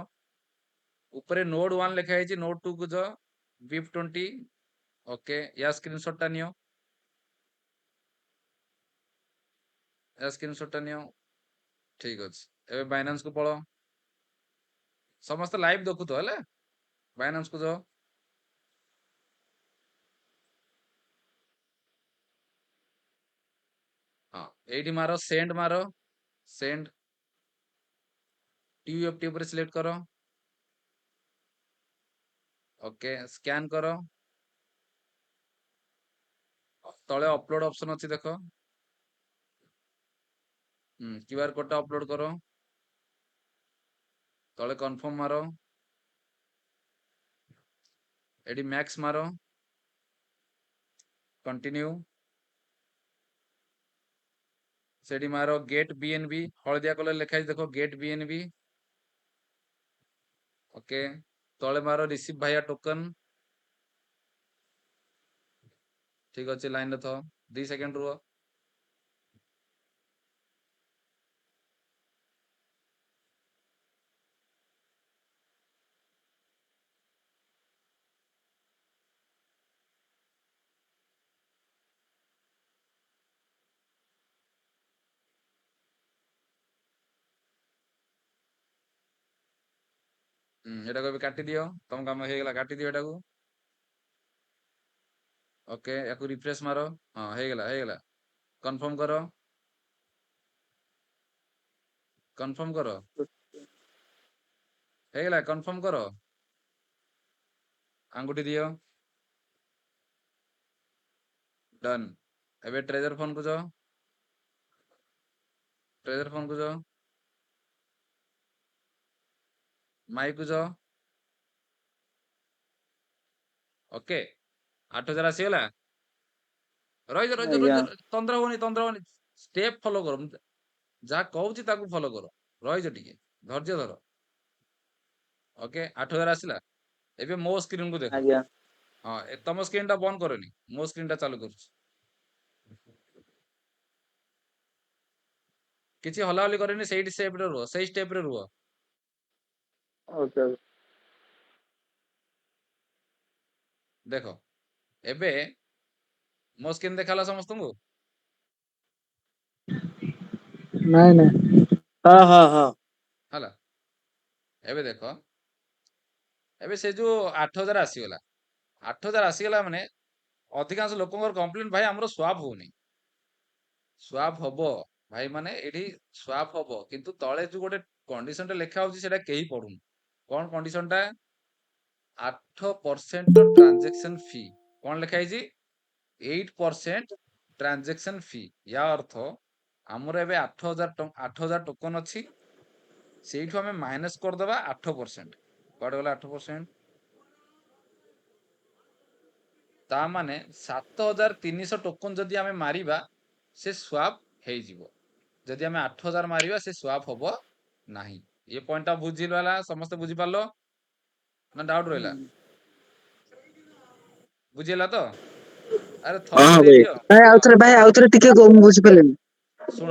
ଉପରେ ନୋड 1 ଲେଖା ହେଇଛି, ନୋड 2 କୁ ଯାଅ, BIP 20। ଓକେ ୟା ସ୍କ୍ରିନଶଟ ଟା ନିଅ, ୟା ସ୍କ୍ରିନଶଟ ଟା ନିଅ। ଠିକ ଅଛି। ଏବେ ବାଇନାନ୍ସ କୁ ପଳାଅ। ସମସ୍ତେ ଲାଇଭ ଦେଖୁଥିବ ହେଲା। ବାଇନାନ୍ସ କୁ ଯାଅ। ହଁ ଏଇଠି ମାର, ସେଣ୍ଡ ମାର, ସେଣ୍ଡ TUFT ଉପରେ ସିଲେକ୍ଟ କର। ଓକେ ସ୍କାନ କର। ତଳେ ଅପଲୋଡ ଅପସନ ଅଛି ଦେଖ। QR କୋଡ ଟା ଅପଲୋଡ କର। ତଳେ କନଫର୍ମ ମାର। ଏଠି ମ୍ୟାକ୍ସ ମାର, କଣ୍ଟିନ୍ୟୁ। ସେଠି ମାର ଗେଟ୍ BNB, ହଳଦିଆ କଲର ଲେଖା ହେଇଛି ଦେଖ, ଗେଟ୍ BNB। ଓକେ ତଳେ ମାର ରିସିଭ ଭାୟା ଟୋକନ। ଠିକ ଅଛି ଲାଇନରେ ଥ, 2 ସେକେଣ୍ଡ ରୁହ। ଏଟାକୁ ଏବେ କାଟିଦିଅ, ତମ କାମ ହେଇଗଲା, କାଟିଦିଅ ଏଟାକୁ। ଓକେ ୟାକୁ ରିଫ୍ରେଶ ମାର। ହଁ ହେଇଗଲା ହେଇଗଲା। କନଫର୍ମ କର, କନଫର୍ମ କର। ହେଇଗଲା, କନଫର୍ମ କର। ଆଙ୍ଗୁଠି ଦିଅ, ଡନ୍। ଏବେ ଟ୍ରେଜର ଫୋନ କୁ ଯାଅ, ଟ୍ରେଜର ଫୋନ କୁ ଯାଅ, ମାଇ କୁ ଯାଅ। ଓକେ 8000 ଆସିଗଲା। ରହିଛ ରହିଛ ଆଜ୍ଞା ରହିଛ, ତନ୍ଦ୍ରା ହବନି, ତନ୍ଦ୍ରା ହବନି। ଷ୍ଟେପ ଫଲୋ କର, ମୁଁ ଯାହା କହୁଛି ତାକୁ ଫଲୋ କର। ରହିଛ ଟିକେ, ଧୈର୍ଯ୍ୟ ଧର। ଓକେ 8000 ଆସିଲା। ଏବେ ମୋ ସ୍କ୍ରିନ କୁ ଦେଖ। ଆଜ୍ଞା ହଁ ତମ ସ୍କ୍ରିନ ଟା ବନ୍ଦ କରନି, ମୋ ସ୍କ୍ରିନ ଟା ଚାଲୁ କରୁଛି। କିଛି ହଲାହଲି କରେନି, ସେଇଠି ଷ୍ଟେପ ରେ ରୁହ, ସେଇ ଷ୍ଟେପ ରେ ରୁହ। ଓକେ ଦେଖ ଏବେ ମୋ ସ୍କ୍ରିନ ଦେଖାଲା ସମସ୍ତଙ୍କୁ? ନାଇଁ ନାଇଁ ହଁ ହଁ ହଁ। ହେଲା ଏବେ ଦେଖ, ଏବେ ସେ ଯୋଉ 8000 ଆସିଗଲା, 8000 ଆସିଗଲା ମାନେ ଅଧିକାଂଶ ଲୋକଙ୍କର କମ୍ପ୍ଲେନ, ଭାଇ ଆମର ସ୍ୱାପ ହଉନି। ସ୍ୱାପ ହବ ଭାଇ, ମାନେ ଏଇଠି ସ୍ୱାପ ହବ, କିନ୍ତୁ ତଳେ ଯୋଉ ଗୋଟେ କଣ୍ଡିସନ ଟା ଲେଖା ହଉଛି ସେଟା କେହି ପଢୁନି। କଣ କଣ୍ଡିସନ ଟା? 8% ଟ୍ରାନଜେକ୍ସନ ଫି। କଣ ଲେଖା ହେଇଛି? 8% ଟ୍ରାନଜେକ୍ସନ ଫି। ୟା ଅର୍ଥ ଆମର ଏବେ 8000 ଟୋକନ ଅଛି, ସେଇଠୁ ଆମେ ମାଇନସ କରିଦବା 8%। କୁଆଡେ ଗଲା 8%? ତା ମାନେ 7300 ଟୋକନ ଯଦି ଆମେ ମାରିବା, ସେ ସ୍ୱାପ ହେଇଯିବ। ଯଦି ଆମେ 8000 ମାରିବା, ସେ ସ୍ୱାପ ହବ ନାହିଁ। ଏ ପଏଣ୍ଟ ଟା ବୁଝିଲା, ସମସ୍ତେ ବୁଝିପାରିଲ ନା ଡାଉଟ ରହିଲା? ବୁଝିହେଲା ତ? ଆରେ ହଁ ଥମ୍ସ ହଁ ଭାଇ। ଦେଇଦିଅ। ହଁ ଭାଇ ଆଉଥରେ ଟିକେ ମୁଁ ବୁଝିପାରିଲିନି। ଶୁଣ,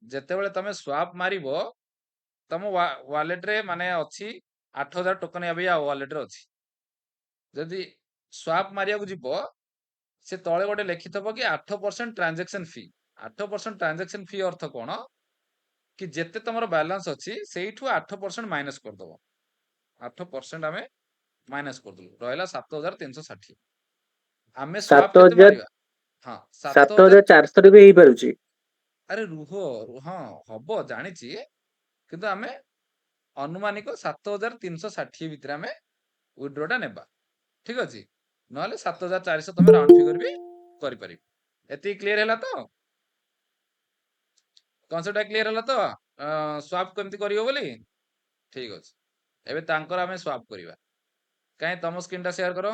ଯେତେବେଳେ ତମେ ସ୍ୱାପ ମାରିବ, ତମ ୱାଲେଟ ରେ ମାନେ ଅଛି 8000 ଟୋକନ ଏବେ ୱାଲେଟ ରେ ଅଛି। ଯଦି ସ୍ୱାପ ମାରିବାକୁ ଯିବ, ସେ ତଳେ ଗୋଟେ ଲେଖିଥବ କି 8% ଟ୍ରାନଜେକ୍ସନ ଫି। 8% ट्रांजैक्शन फी अर्थ कौन कि जेते तमर बैलेंस अच्छी सेठू 8% माइनस करदब 8% आम माइनस करदेलु रहा 7360 आम स्वाप केते 7,000 मारिबा हाँ 7000 7,400 ବି ହେଇପାରୁଛି। अरे हाँ हम जानी किंतु आम अनुमानिक 7360 भितर आम विड्रोटा नेबा ठीक अच्छे ना 7400 तुम राउंड फिगर भी करें एति क्लीयर है तो कनसेप्ट क्लीयर है तो स्वाप केमती करियो बोली ठीक अच्छे एबे तांकर आमे स्वाप करिबा काहे तम स्क्रीन टा शेयर करो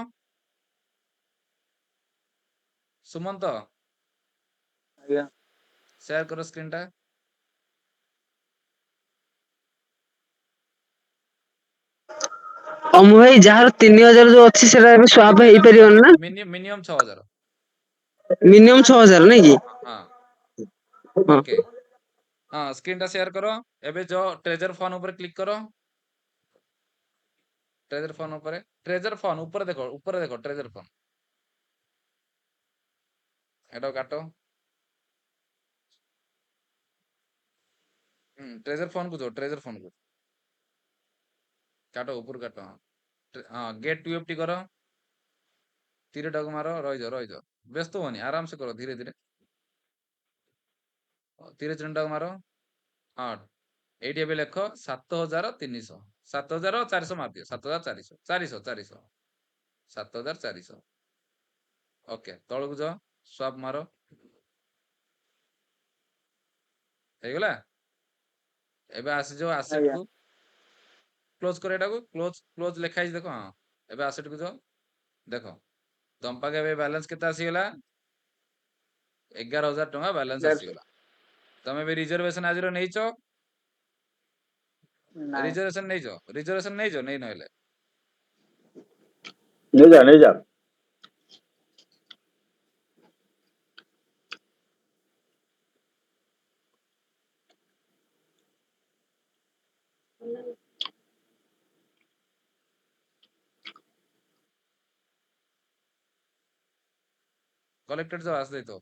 सुमंत ଆଜ୍ଞା शेयर करो स्क्रीन टा ଅମୁ ଭାଇ ଯାହାର 3000 ଯୋଉ ଅଛି ସେଟା ଏବେ ସ୍ୱାପ ହେଇପାରିବନି ନା मिनिमम 6000 ମିନିମମ୍ 6000 ନାଇଁ କି हाँ ହଁ ओके हाँ स्क्रीन टा शेयर करो एबे जो ट्रेजर फोन ऊपर क्लिक करो ट्रेजर फोन ऊपर देखो ट्रेजर फोन एटा काटो ट्रेजर फोन को जो ट्रेजर फोन को काटो ऊपर काटो हाँ गेट टू एफटी करो तीर टाको मारो रही जाओ व्यस्त होनी आराम से करो धीरे धीरे तीर चिन्ह टाको मारो हाँ एटी एबे लेख 7300 7400 मार दियो 7400 400 400 7400 ओके तळକୁ जाओ स्वाप मारो हे गला एबे आसी जो एसेट ଆଜ୍ଞା को क्लोज कर एटा को क्लोज क्लोज लिखा है देखो हाँ एबे एसेट को जाओ देखो तुम पाके एबे बैलेंस केता आसीगला 11000 टका बैलेंस 1100 आसीगला तमे भी रिजर्वेशन आज रो नेइचो ନାଇଁ रिजर्वेशन नेइचो नहीं नहले ନେଇଯା कलेक्टेड जो आस दे तो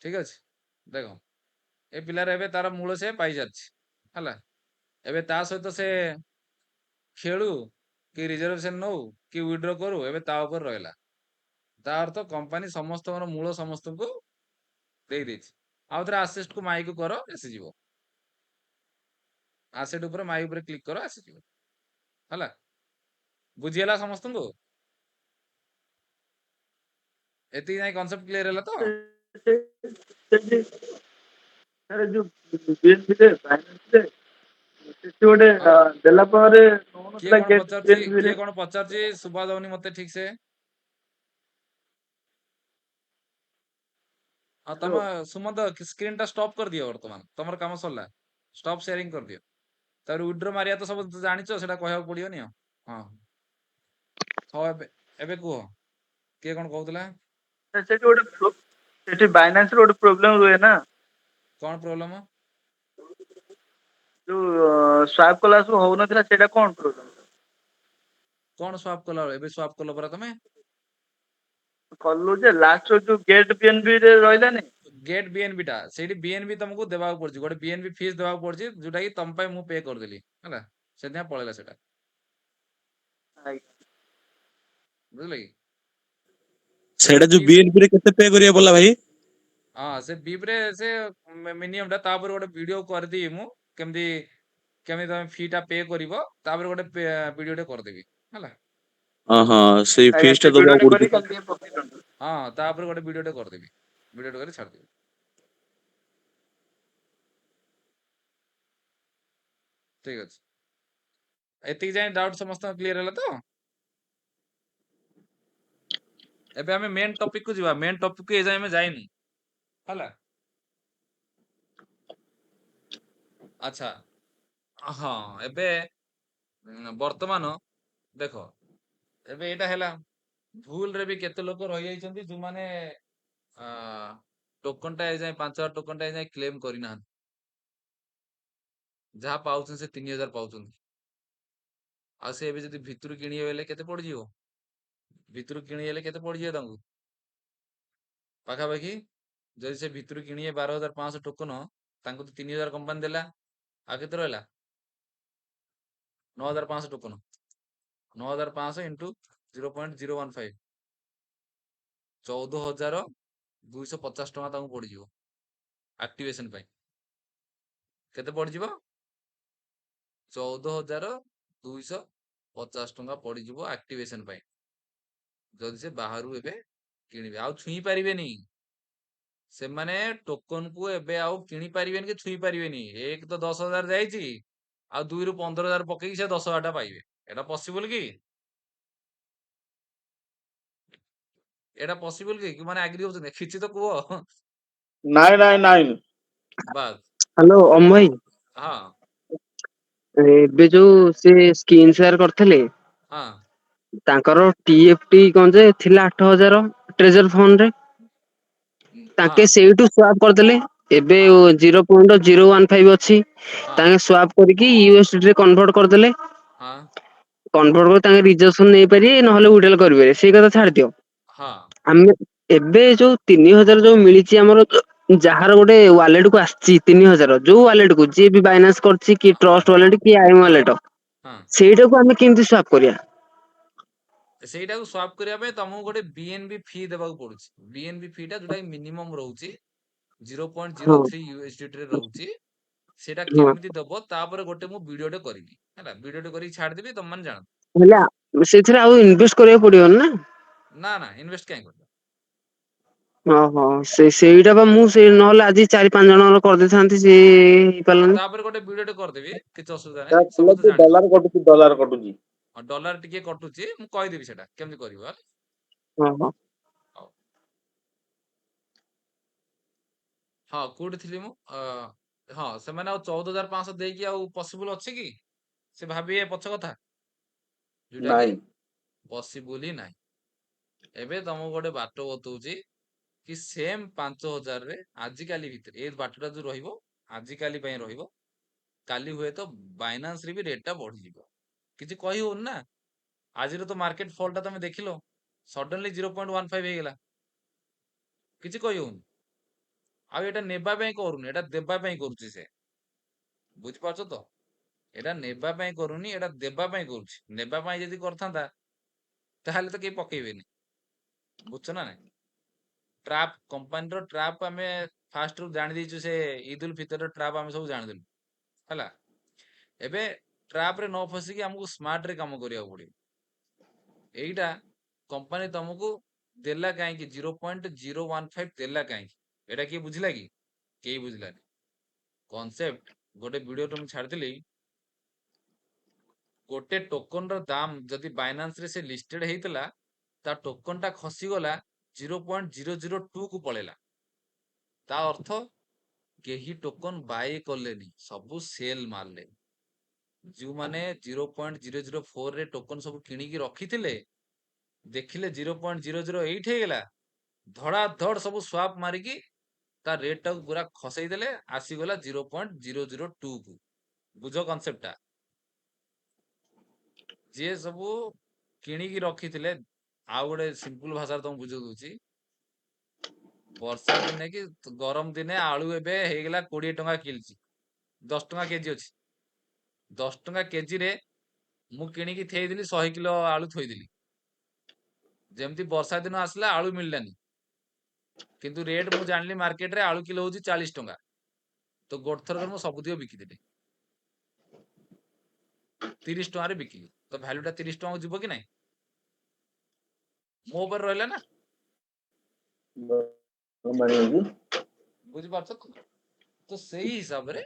ठीक अछि देखो ए पिलार एबे तार मूल से पाई जाछि हला एबे ता सहित से खेलू कि रिजर्वेशन नौ कि विड्रो करू एबे ता ऊपर रहला ता अर्थ कंपनी समस्त मूल समस्त को दे देछि आउ थरे असिस्ट को माई को करो एसी जीवो एसेट ऊपर माई ऊपर क्लिक करो आसी जीवो हला बुझियला समस्त को एति नाही कांसेप्ट क्लियर होला तो ସାର୍ ଯୋଉ ବିଏନପିରେ ଫାଇନାନ୍ସରେ ସେଠି ଗୋଟେ हाँ ଦେଲା ପରେ किए ନଉନଥିଲା कोन ଗେଟ୍ पचारछि ବିଏନପିରେ किए कोन पचारछि सुबा दउनी मते ठीक से हाँ तम सुमंत स्क्रीन टा स्टॉप कर दियो वर्तमान तमर काम सरला स्टॉप शेयरिंग कर दियो तार विड्रो मारिया तो सब जानिचो सेटा कहया पड़ियोनी हाँ हाँ एबे कुह किए कोन कहउतला ସେଠି ଗୋଟେ ସେଠି ବାଇନାନ୍ସରେ ଗୋଟେ ପ୍ରୋବ୍ଲେମ ରୁହେ ନା कौन प्रॉब्लम ଯୋଉ ସ୍ୱାପ କଲା ସବୁ ହଉନଥିଲା ସେଇଟା କଣ ପ୍ରୋବ୍ଲେମ कौन स्वाप कला एबे स्वाप कलो परा तमे କଲୁ ଯେ ଲାଷ୍ଟ ଯୋଉ ଗେଟ୍ ବିଏନପି ରେ ରହିଲାନି गेट बीएनबी टा सेठी बीएनबी तुमको देबा पड़छि गोटे बीएनबी फीस देबा पड़छि जोटा कि तम पय मु पे कर देली हला सेदिया पळेला सेटा ଆଜ୍ଞା बुझले कि ସେଇଟା ଯୋଉ बीप ବିଏନପି ରେ କେତେ ପେ କରିବାକୁ ପଡିଲା भाई हाँ से बीप रे से मिनिमम टा तापर गोटे वीडियो कर दी मु केमदी केमदी तमे फी टा पे करिवो तापर गोटे वीडियो टे कर देबी हला ହଁ ହଁ ସେଇ ଆଜ୍ଞା ଫିସ୍ ସେ ଟା ଦବାକୁ ଭିଡିଓଟେ କରି ପଡୁଛି କାଲି ଟିକେ ପକେଇ ଦିଅନ୍ତୁ हाँ तापर गोटे वीडियो टे कर देबी वीडियो टे कर छाड़ देबी ठीक अछि एतिक जाय डाउट समस्त क्लियर होला तो एबे हमें मेन टॉपिक को जीवा मेन टॉपिक को ए जाय में जाइनी हला अच्छा हाँ एबे वर्तमान देखो एबे एटा हैला भूल रे भी केते लोक रहि जाइछन्ती जो माने टोकन टा ए जाय 5000 टोकन टा ए जाय क्लेम करिना जहा पाउछन से 3000 पाउछन आ से एबे जदी भितरु किनिए बेले केते पड़ जिवो ଭିତରୁ କିଣିଲେ କେତେ ପଡିଯିବ ତାଙ୍କୁ ପାଖାପାଖି? ଯଦି ସେ ଭିତରୁ କିଣିବେ 12,500 ଟୋକନ, ତାଙ୍କୁ ତ 3,000 କମ୍ପାନୀ ଦେଲା, ଆଉ କେତେ ରହିଲା? 9,500 ଟୋକନ। 9,500 ଇଣ୍ଟୁ 0.015, 14,250 ଟଙ୍କା ତାଙ୍କୁ ପଡିଯିବ ଆକ୍ଟିଭେସନ ପାଇଁ। କେତେ ପଡିଯିବ? 14,250 ଟଙ୍କା ପଡିଯିବ ଆକ୍ଟିଭେସନ ପାଇଁ, ଯଦି ସେ ବାହାରୁ ଏବେ କିଣିବେ। ଆଉ ଛୁଇଁ ପାରିବେନି ସେମାନେ ଟୋକନ କୁ, ଏବେ ଆଉ କିଣି ପାରିବେନି କି ଛୁଇଁ ପାରିବେନି। ଏକ ତ 10,000 ଯାଇଛି, ଆଉ 2ରୁ 15,000 ପକେଇକି ସେ 10,000 ଟା ପାଇବେ। ଏଟା ପସିବଲ କି? ଏଟା ପସିବଲ କି? ମାନେ ଆଗ୍ରି ହଉଛନ୍ତି? କିଛି ତ କୁହ। ନାଇଁ। ବାସ୍। ହ୍ୟାଲୋ ଅମ ଭାଇ, ହଁ ଏବେ ଯୋଉ ସେ ସ୍କ୍ରିନ୍ ସେୟାର କରିଥିଲେ, ହଁ ତାଙ୍କର TFT କଣ ଯେ ଥିଲା 8,000 ଟ୍ରେଜର ଫଣ୍ଡ ରେ, ହଁ ତାଙ୍କେ ସେଇଠୁ ସ୍ୱାପ କରିଦେଲେ। ଏବେ ହଁ 0.015 ଅଛି, ହଁ ତାଙ୍କେ ସ୍ୱାପ କରିକି USDT ରେ କନଭର୍ଟ କରିଦେଲେ। ହଁ କନଭର୍ଟ କରି ତାଙ୍କେ ରିଜର୍ଭସନ ନେଇପାରିବେ, ନହେଲେ ୱିଡ୍ରଲ୍ କରିପାରିବେ। ସେଇ କଥା ଛାଡି ଦିଅ। ହଁ ଆମେ ଏବେ ଯୋଉ 3,000 ଯୋଉ ମିଳିଛି ଆମର, ଯାହାର ଗୋଟେ ୱାଲେଟ କୁ ଆସିଛି 3,000, ଯୋଉ ୱାଲେଟ କୁ ଯିଏ ବି ବାଇନାନ୍ସ କରିଛି, କି ହଁ ଟ୍ରଷ୍ଟ ୱାଲେଟ କି ଆଇ ୱାଲେଟ, ହଁ ସେଇଟାକୁ ଆମେ କେମିତି ସ୍ୱାପ କରିବା? ସେଇଟାକୁ ସ୍ୱାପ କରିବା ପାଇଁ ତମକୁ ଗୋଟେ BNB ଫି ଦେବାକୁ ପଡୁଛି। BNB ଫି ଟା ଯୋଉଟା ମିନିମମ ରହୁଛି ହଁ 0.03 USDT ରେ ରହୁଛି। ସେଇଟା ହଁ କେମିତି ଦବ, ତାପରେ ଗୋଟେ ମୁଁ ଭିଡିଓଟେ କରିବି ହେଲା, ଭିଡିଓଟେ କରିକି ଛାଡିଦେବି, ତମ ମାନେ ଜାଣ। ହେଲା, ସେଥିରେ ଆଉ ଇନଭେଷ୍ଟ କରିବାକୁ ପଡିବନି ନା? ନା ଇନଭେଷ୍ଟ କାଇଁ କରିବ? ଓହୋ, ସେଇଟା ବା ମୁଁ ସେ ନହେଲେ ଆଜି 4-5 ଜଣଙ୍କର କରିଦେଇଥାନ୍ତି, ସେ ହେଇପାରିଲାନି। ତାପରେ ଗୋଟେ ଭିଡିଓଟେ କରିଦେବି, କିଛି ଅସୁବିଧା ତା ନାହିଁ, ସବୁ ତ ଖୋଲନ୍ତୁ, ଜାଣିଛ। ଡଲାର କଟୁଛି। ଡଲାର ଟିକେ କଟୁଛି, ମୁଁ କହିଦେବି ସେଟା କେମିତି କରିବ ହେଲା। ଓହୋ। ହଉ। ହଁ କୋଉଠି ଥିଲି ମୁଁ? ହଁ, ସେମାନେ ଆଉ 14,500 ଦେଇକି ଆଉ ପସିବୁଲ ଅଛି କି? ସେ ଭାବିବେ ପଛ କଥା, ଯୋଉଟା କି ନାଇଁ ପସିବୁଲ ହିଁ ନାହିଁ। ଏବେ ତମକୁ ଗୋଟେ ବାଟ ବତଉଛି କି ସେମ୍ 5,000 ରେ ଆଜିକାଲି ଭିତରେ ଏଇ ବାଟଟା ଯୋଉ ରହିବ, ଆଜିକାଲି ପାଇଁ ରହିବ। କାଲି ହୁଏତ ବାଇନାନ୍ସ ରେ ବି ରେଟ୍ ଟା ବଢିଯିବ, କିଛି କହି ହଉନି ନା। ଆଜିର ତ ମାର୍କେଟ ଫଲ୍ ଟା ତମେ ଦେଖିଲ, ସଡନଲି 0.15 ହେଇଗଲା, କିଛି କହି ହଉନି। ଆଉ ଏଇଟା ନେବା ପାଇଁ କରୁନି, ଏଇଟା ଦେବା ପାଇଁ କରୁଛି ସେ, ବୁଝିପାରୁଛ ତ? ଏଇଟା ନେବା ପାଇଁ କରୁନି, ଏଇଟା ଦେବା ପାଇଁ କରୁଛି। ନେବା ପାଇଁ ଯଦି କରିଥାନ୍ତା, ତାହେଲେ ତ କେହି ପକେଇବେନି, ବୁଝଛ ନା ନାଇଁ? ଟ୍ରାପ୍ କମ୍ପାନୀର ଟ୍ରାପ୍ ଆମେ ଫାଷ୍ଟରୁ ଜାଣି ଦେଇଛୁ, ସେ ଇଦ୍ ଉଲ ଫିତରର ଟ୍ରାପ୍ ଆମେ ସବୁ ଜାଣିଦେଲୁ ହେଲା। ଏବେ ଟ୍ରାପ ରେ ନ ଫସିକି ଆମକୁ ସ୍ମାର୍ଟ ରେ କାମ କରିବାକୁ ପଡିବ। ଏଇଟା କମ୍ପାନୀ ତମକୁ ଦେଲା କାହିଁକି? 0.015 ଦେଲା କାହିଁକି? ଏଇଟା କିଏ ବୁଝିଲା କି? କେହି ବୁଝିଲାନି କନସେପ୍ଟ। ଗୋଟେ ଭିଡିଓ ମୁଁ ଛାଡିଥିଲି, ଗୋଟେ ଟୋକନ ର ଦାମ ଯଦି ବାଇନାନ୍ସ ରେ ସେ ଲିଷ୍ଟେଡ ହେଇଥିଲା, ତା ଟୋକନ ଟା ଖସିଗଲା 0.002 କୁ ପଳେଇଲା। ତା ଅର୍ଥ କେହି ଟୋକନ ବାଇ କଲେନି, ସବୁ ସେଲ ମାରିଲେ। ଯୋଉମାନେ 0.004 ରେ ଟୋକନ ସବୁ କିଣିକି ରଖିଥିଲେ, ଦେଖିଲେ 0.008 ହେଇଗଲା, ଧଡା ଧଡ ସବୁ ସ୍ୱାପ ମାରିକି ତା ରେଟ୍ ଟାକୁ ପୁରା ଖସେଇ ଦେଲେ, ଆସିଗଲା 0.002 କୁ। ବୁଝ କନସେପ୍ଟ ଟା? ଯିଏ ସବୁ କିଣିକି ରଖିଥିଲେ, ଆଉ ଗୋଟେ ସିମ୍ପଲ ଭାଷାରେ ତମକୁ ବୁଝେଇ ଦଉଛି, ବର୍ଷା ଦିନେ କି ଗରମ ଦିନେ ଆଳୁ ଏବେ ହେଇଗଲା 20 ଟଙ୍କା କିଲଛି, 10 ଟଙ୍କା କେଜି ଅଛି। 10 ଟଙ୍କା କେଜିରେ ମୁଁ କିଣିକି ଥେଇଥିଲି 100 କିଲୋ ଆଳୁ ଥୋଇଥିଲି। ଯେମିତି ବର୍ଷା ଦିନ ଆସିଲା, ଆଳୁ ମିଳିଲାନି, କିନ୍ତୁ ରେଟ୍ ମୁଁ ଜାଣିଲି ମାର୍କେଟରେ ଆଳୁ କିଲୋ ହଉଛି 40 ଟଙ୍କା। ତ ଗୋଟେ ଥରକରେ ମୁଁ ସବୁତିକ ବିକିଦେଲି, 30 ଟଙ୍କାରେ ବିକିଲି। ତ ଭ୍ୟାଲୁ ଟା 30 ଟଙ୍କାକୁ ଯିବ କି ନାଇଁ? ମୋ ଉପରେ ରହିଲା ନା। ବୁଝିପାରୁଛ ତ? ତ ସେଇ ହିସାବରେ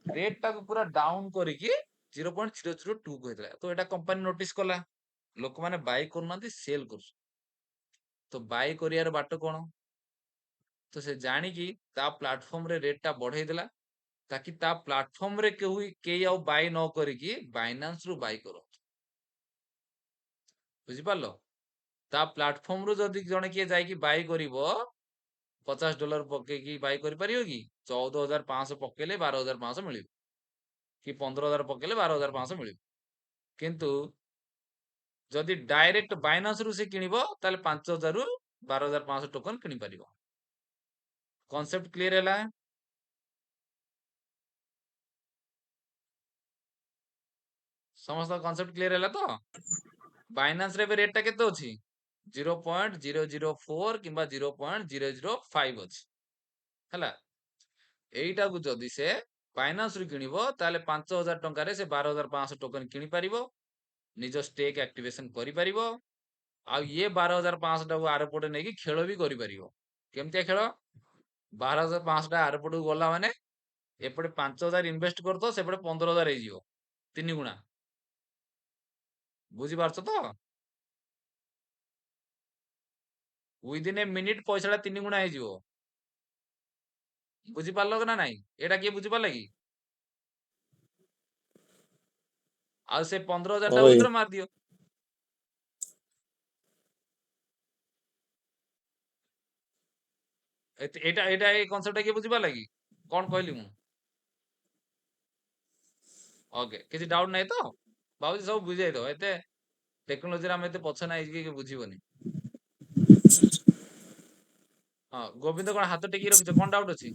ରେଟ୍ ଟାକୁ ପୁରା ଡାଉନ କରିକି 0.002 କୁ ହେଇଥିଲା। ତ ଏଇଟା କମ୍ପାନୀ ନୋଟିସ କଲା, ଲୋକମାନେ ବାଇ କରୁନାହାନ୍ତି, ସେଲ କରୁଛନ୍ତି। ତ ବାଇ କରିବାର ବାଟ କଣ? ତ ସେ ଜାଣିକି ତା ପ୍ଲାଟଫର୍ମ ରେ ରେଟ୍ ଟା ବଢେଇ ଦେଲା, ତାକି ତା ପ୍ଲାଟଫର୍ମ ରେ କେହି ଆଉ ବାଇ ନ କରିକି ବାଇନାନ୍ସ ରୁ ବାଇ କରନ୍ତୁ। ବୁଝିପାରିଲ? ତା ପ୍ଲାଟଫର୍ମ ରୁ ଯଦି ଜଣେ କିଏ ଯାଇକି ବାଇ କରିବ, $50 ପକେଇକି ବାଇ କରିପାରିବ କି? 14,500 ପକେଇଲେ 12,500 ମିଳିବ, କି 15,000 ପକେଇଲେ 12,500 ମିଳିବ। କିନ୍ତୁ ଯଦି ଡାଇରେକ୍ଟ ବାଇନାନ୍ସ ରୁ ସେ କିଣିବ ତାହେଲେ 5,000 ରୁ 12,500 ଟୋକନ କିଣି ପାରିବ। କନସେପ୍ଟ କ୍ଲିୟର ହେଲା? ସମସ୍ତ କନସେପ୍ଟ କ୍ଲିୟର ହେଲା ତ? ବାଇନାନ୍ସ ରେ ଏବେ ରେଟ୍ ଟା କେତେ ଅଛି? 0.004 କିମ୍ବା 0.005 ଅଛି ହେଲା। ଏଇଟାକୁ ଯଦି ସେ ବାଇନାନ୍ସ ରୁ କିଣିବ ତାହେଲେ 5,000 ଟଙ୍କାରେ ସେ 12,500 ଟୋକନ କିଣି ପାରିବ, ନିଜ ଷ୍ଟେକ୍ ଆକ୍ଟିଭେସନ କରିପାରିବ, ଆଉ ଇଏ 12,500 ଟାକୁ ଆରପଟେ ନେଇକି ଖେଳ ବି କରିପାରିବ। କେମିତିଆ ଖେଳ? 12,500 ଟା ଆରପଟକୁ ଗଲା ମାନେ ଏପଟେ 5,000 ଇନଭେଷ୍ଟ କରିଦବ, ସେପଟେ 15,000 ହେଇଯିବ, 3 ଗୁଣା। ବୁଝିପାରୁଛ ତ? ୱିଦିନ ଏ ମିନିଟ୍ ପଇସାଟା 3 ଗୁଣା ହେଇଯିବ। ବୁଝିପାରିଲ ନା ନାଇଁ? ଏଇଟା କିଏ ବୁଝିପାରିଲା କି? ଆଉ ସେ 15,000 ଟା ହଁ ଭାଇ ଉଇଥ୍ଡ୍ର ମାରିଦିଅ। ଏଇଟା ଏଇ କନସେପ୍ଟଟା କିଏ ବୁଝିପାରିଲା କି? କଣ କହିଲି ମୁଁ? ଓକେ, କିଛି ଡାଉଟ ନାହିଁ ତ? ଭାବୁଛି ସବୁ ବୁଝିଯାଇଥିବ। ଏତେ ଟେକ୍ନୋଲୋଜିରେ ଆମେ ଏତେ ପଛ ନାହିଁ କି ବୁଝିବନି। ହଁ, ଗୋବିନ୍ଦ କଣ ହାତ ଟେକି ରଖିଛ? କଣ ଡାଉଟ ଅଛି?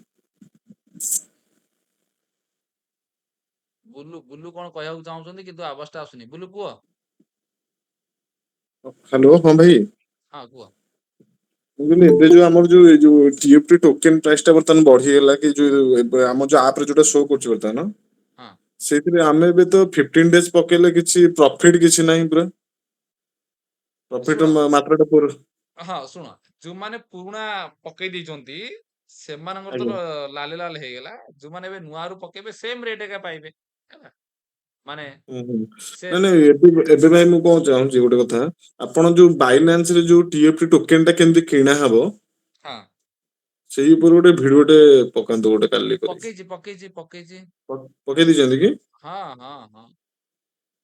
ବୁଲୁ କଣ କହିବାକୁ ଚାହୁଁଛନ୍ତି କିନ୍ତୁ ଆବାଜଟା ଆସୁନି। ବୁଲୁ କୁହ। ହ୍ୟାଲୋ, ହଁ ଭାଇ। ହଁ କୁହ। ମୁଁ କହିଲି ଏବେ ଯୋଉ ଆମର ଯୋଉ ଏଇ ଯୋଉ TFT ଟୋକେନ ପ୍ରାଇସ ଟା ବର୍ତ୍ତମାନ ବଢିଗଲା କି ଯୋଉ ଏବେ ଆମ ଯୋଉ ଆପ ରେ ଯୋଉଟା ଶୋ କରୁଛି ବର୍ତ୍ତମାନ, ହଁ ସେଇଥିରେ ଆମେ ଏବେ ତ 15 ଡେଜ ପକେଇଲେ କିଛି ପ୍ରଫିଟ କିଛି ନାହିଁ ପୁରା। ପ୍ରଫିଟ ଶୁଣ ମାତ୍ରା ଟା ପୁରା। ହଁ ଶୁଣ, ଯୋଉମାନେ ପୁରୁଣା ପକେଇ ଦେଇଛନ୍ତି ସେମାନଙ୍କର ଆଜ୍ଞା। ତ ଲାଲ ଲାଲ ହେଇଗଲା। ଯୋଉମାନେ ଏବେ ନୂଆରୁ ପକେଇବେ ସେମ ରେଟ୍ ଏକା ପାଇବେ ହେଲା। ମାନେ ହୁଁ ହୁଁ। ସେ ନାଇଁ ନାଇଁ, ଏବେ ଭାଇ ମୁଁ କଣ ଚାହୁଁଛି ଗୋଟେ କଥା, ଆପଣ ଯୋଉ ବାଇନାନ୍ସ ରେ ଯୋଉ TFT ଟୋକେନ ଟା କେମିତି କିଣା ହବ ହଁ ସେଇ ଉପରେ ଗୋଟେ ଭିଡିଓଟେ ପକାନ୍ତୁ ଗୋଟେ କାଲି କରି। ପକେଇଛି। ପକେଇ ଦେଇଛନ୍ତି କି? ହଁ ହଁ ହଁ,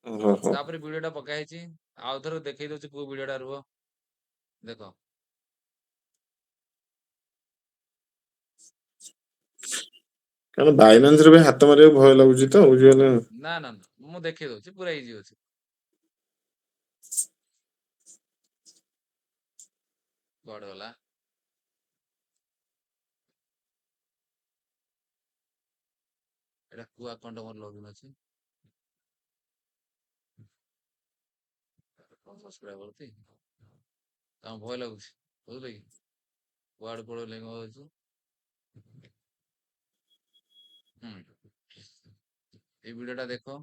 ଓହୋ ହୋ। ତାପରେ ଭିଡିଓ ଟା ପକା ହେଇଛି। ଆଉ ଥରେ ଦେଖେଇ ଦଉଛି କୋଉ ଭିଡିଓ ଟା, ରୁହ ଦେଖ। କାରଣ ବାଇନାନ୍ସ ରେ ବି ହାତ ମାରିବାକୁ ଭୟ ଲାଗୁଛି ତ, ବୁଝିଗଲେ ନା? ନା, ମୁଁ ଦେଖେଇ ଦଉଛି, ପୁରା ଇଜି ଅଛି। କୁଆଡେ ଗଲା? ଏଟା କୋଉ ଆକାଉଣ୍ଟ ମୋର ଲଗଇନ ଅଛି? ସବସ୍କ୍ରାଇବର ତି ତାଙ୍କୁ ଭୟ ଲାଗୁଛି, ବୁଝିଲେ କି? କୁଆଡେ ପଳେଇଲେ ଅଛି? এই ভিডিওটা দেখো।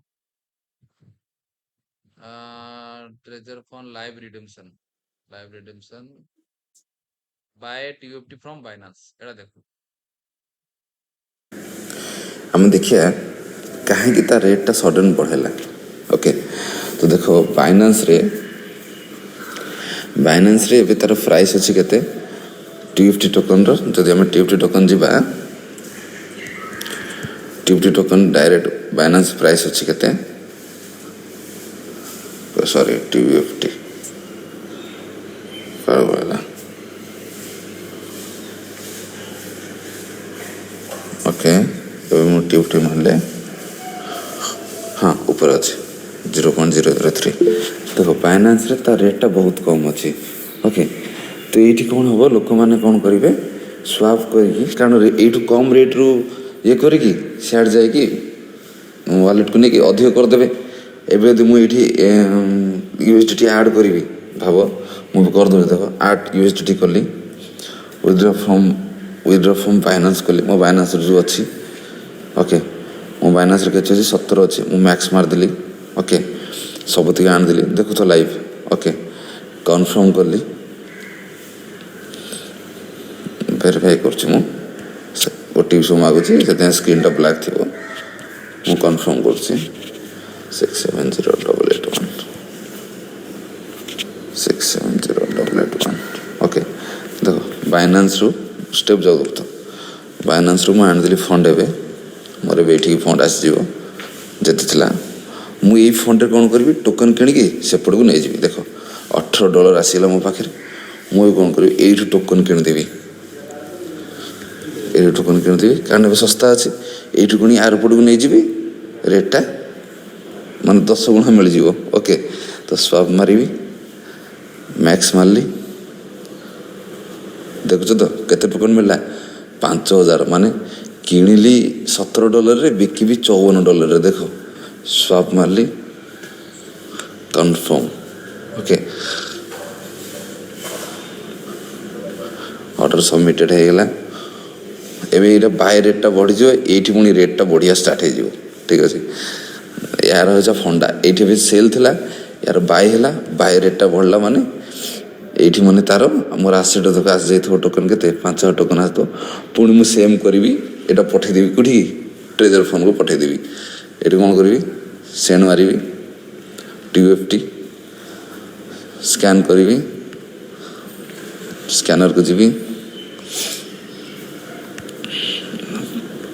Treasure fund live redemption by TUFT from Binance, এটা দেখো। ଆମେ ଦେଖିବା କାହିଁକି ତା ରେଟ୍ଟା ସଡନ୍ ବଢ଼ିଲା। ଓକେ, ତ ଦେଖ ବାଇନାନ୍ସରେ ଏବେ ତାର ପ୍ରାଇସ୍ ଅଛି କେତେ TUFT ଟୋକନର। ଯଦି ଆମେ TUFT ଟୋକନ ଯିବା, TUFT token direct Binance price ଅଛି କେତେ, ସରି TUFT ହେଲା। ଓକେ, ଏବେ ମୁଁ TUFT ମାରିଲେ ହଁ ଉପରେ ଅଛି 0.003। ଦେଖ ବାଇନାନ୍ସରେ ତା ରେଟ୍ଟା ବହୁତ କମ୍ ଅଛି। ଓକେ, ତ ଏଇଠି କ'ଣ ହେବ, ଲୋକମାନେ କ'ଣ କରିବେ, ସ୍ୱାପ୍ କରିକି, କାରଣ ଏଇଠୁ କମ୍ ରେଟ୍ରୁ ଇଏ କରିକି ସିଆଡ଼େ ଯାଇକି ୱାଲେଟକୁ ନେଇକି ଅଧିକ କରିଦେବେ। ଏବେ ଯଦି ମୁଁ ଏଇଠି USDT ଆଡ଼୍ କରିବି, ଭାବ ମୁଁ ବି କରିଦେବି। ଦେଖ ଆଡ୍ USDT କଲି, ୱିଥଡ୍ର ଫ୍ରମ୍ ବାଇନାନ୍ସ କଲି। ମୋ ବାଇନାନ୍ସରେ ଯେଉଁ ଅଛି, ଓକେ, ମୋ ବାଇନାନ୍ସରେ କେତେ ଅଛି, 17 ଅଛି। ମୁଁ ମ୍ୟାକ୍ସ ମାରିଦେଲି। ଓକେ, ସବୁତିକି ଆଣିଦେଲି, ଦେଖୁଛ ଲାଇଭ୍। ଓକେ, କନଫର୍ମ କଲି, ଭେରିଫାଏ କରୁଛି। ମୁଁ OTP ସବୁ ମାଗୁଛି, ସେଥିପାଇଁ ସ୍କ୍ରିନ୍ଟା ବ୍ଲାକ୍ ଥିବ। ମୁଁ କନଫର୍ମ କରୁଛି 670881 670881। ଓକେ, ଦେଖ ବାଇନାନ୍ସରୁ ଷ୍ଟେପ୍ ଯାଉ ତ ବାଇନାନ୍ସରୁ ମୁଁ ଆଣିଦେଲି ଫଣ୍ଡ। ଏବେ ମୋର ଏବେ ଏଇଠିକି ଫଣ୍ଡ ଆସିଯିବ ଯେତେ ଥିଲା। ମୁଁ ଏଇ ଫଣ୍ଡରେ କ'ଣ କରିବି, ଟୋକନ କିଣିକି ସେପଟକୁ ନେଇଯିବି। ଦେଖ $18 ଆସିଗଲା ମୋ ପାଖରେ। ମୁଁ ଏବେ କ'ଣ କରିବି, ଏଇଠୁ ଟୋକନ କିଣିଦେବି। ଏଇଠୁ ଟୋକନ କିଣିଦେବି କାରଣ ଏବେ ଶସ୍ତା ଅଛି। ଏଇଠୁ ପୁଣି ଆରପଟକୁ ନେଇଯିବି, ରେଟ୍ଟା ମାନେ 10 ଗୁଣା ମିଳିଯିବ। ଓକେ, ତ ତ ସ୍ୱାପ୍ ମାରିବି, ମ୍ୟାକ୍ସ ମାରିଲି, ଦେଖୁଛ ତ କେତେ ଟୋକନ୍ ମିଳିଲା? 5000। ମାନେ କିଣିଲି $17 ବିକିବି $54। ଦେଖ, ସ୍ୱାପ୍ ମାରିଲି, କନଫର୍ମ। ଓକେ, ଅର୍ଡ଼ର ସବମିଟେଡ଼ ହେଇଗଲା। ଏବେ ଏଇଟା ବାଏ ରେଟ୍ଟା ବଢ଼ିଯିବ, ଏଇଠି ପୁଣି ରେଟ୍ଟା ବଢ଼ିବା ଷ୍ଟାର୍ଟ ହେଇଯିବ। ଠିକ୍ ଅଛି, ଏହାର ହେଉଛି ଫଣ୍ଡା। ଏଇଠି ଏବେ ସେଲ୍ ଥିଲା, ୟାର ବାଏ ହେଲା, ବାଏ ରେଟ୍ଟା ବଢ଼ିଲା ମାନେ ଏଇଠି ମାନେ ତାର ଆମର ଆସିଡ ଧକ ଆସିଯାଇଥିବ ଟୋକନ୍, କେତେ 5000 ଟୋକନ୍ ଆସିଥିବ। ପୁଣି ମୁଁ ସେମ୍ କରିବି, ଏଇଟା ପଠେଇଦେବି କେଉଁଠିକି? ଟ୍ରେଜର ଫଣ୍ଡକୁ ପଠେଇଦେବି। ଏଠି କ'ଣ କରିବି? ସେଣ୍ଡ ମାରିବି, TUFT ସ୍କାନ୍ କରିବି, ସ୍କାନରକୁ ଯିବି,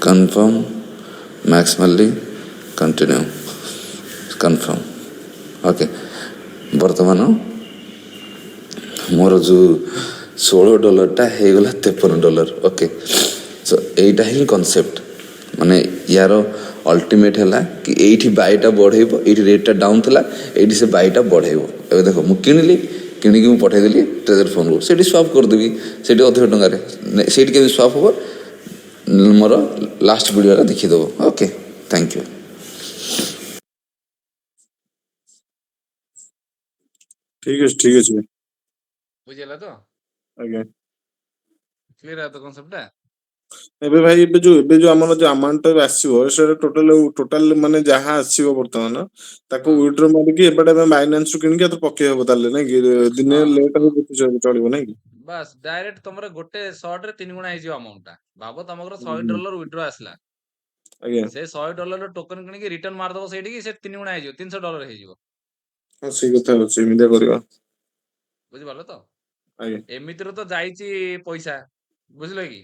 କନଫର୍ମ, ମ୍ୟାକ୍ସ ମାରିଲି, କଣ୍ଟିନ୍ୟୁ, କନଫର୍ମ। ଓକେ, ବର୍ତ୍ତମାନ ମୋର ଯେଉଁ $16ଟା ହେଇଗଲା $53। ଓକେ, ସୋ ଏଇଟା ହିଁ କନସେପ୍ଟ। ମାନେ ୟାର ଅଲ୍ଟିମେଟ୍ ହେଲା କି ଏଇଠି ବାଇଟା ବଢ଼େଇବ, ଏଇଠି ରେଟ୍ଟା ଡାଉନ୍ ଥିଲା, ଏଇଠି ସେ ବାଇଟା ବଢ଼େଇବ। ଏବେ ଦେଖ, ମୁଁ କିଣିକି ମୁଁ ପଠେଇଦେଲି ଟ୍ରେଜର ଫଣ୍ଡକୁ, ସେଇଠି ସ୍ୱାପ୍ କରିଦେବି, ସେଇଠି ଅଧିକ ଟଙ୍କାରେ। ସେଇଠି କେମିତି ସ୍ୱାପ୍ ହେବ ମୋର ଲାଷ୍ଟ ଭିଡ଼ିଓରେ ଦେଖିଦେବ। Okay, thank you. ଠିକ ଅଛି ଭାଇ। ବୁଝିହେଲା ତ? ଆଜ୍ଞା। କ୍ଲିୟର ହେଲା ତ କନସେପ୍ଟଟା? ଏବେ ଭାଇ ଏବେ ଯୋଉ ଆମର ଯୋଉ ଆମାଉଣ୍ଟ ଆସିବ ସେଟା ଟୋଟାଲ ମାନେ ଯାହା ଆସିବ ବର୍ତ୍ତମାନ ତାକୁ ହଁ ୱିଡ୍ର ମାରିକି ଏପଟେ ଆମେ ବାଇନାନ୍ସ ରୁ କିଣିକି ଏତ ପକେଇ ହବ ତାହେଲେ ନାଇଁ କି? ଦିନେ ହଁ ଲେଟ୍ ହଁ ହବ ଚଳିବ ନାଇଁ କି? ବାସ୍ ଡାଇରେକ୍ଟ ତମର ଗୋଟେ ସର୍ଟ ରେ 3 ଗୁଣା ହେଇଯିବ ଆମାଉଣ୍ଟ ଟା। ଭାବ ତମର ହୁଁ, $100 ୱିଡ୍ର ଆସିଲା, ଆଜ୍ଞା। ସେ $100 ଟୋକନ କିଣିକି ରିଟର୍ନ ମାରିଦବ ସେଇଠିକି, ସେ 3 ଗୁଣା ହେଇଯିବ, $300 ହେଇଯିବ। ହଁ ସେଇ କଥା ଅଛି, ଏମିତିଆ କରିବା। ବୁଝିପାରିଲ ତ? ଆଜ୍ଞା। ଏମିତିରେ ତ ଯାଇଛି ପଇସା, ବୁଝିଲ କି?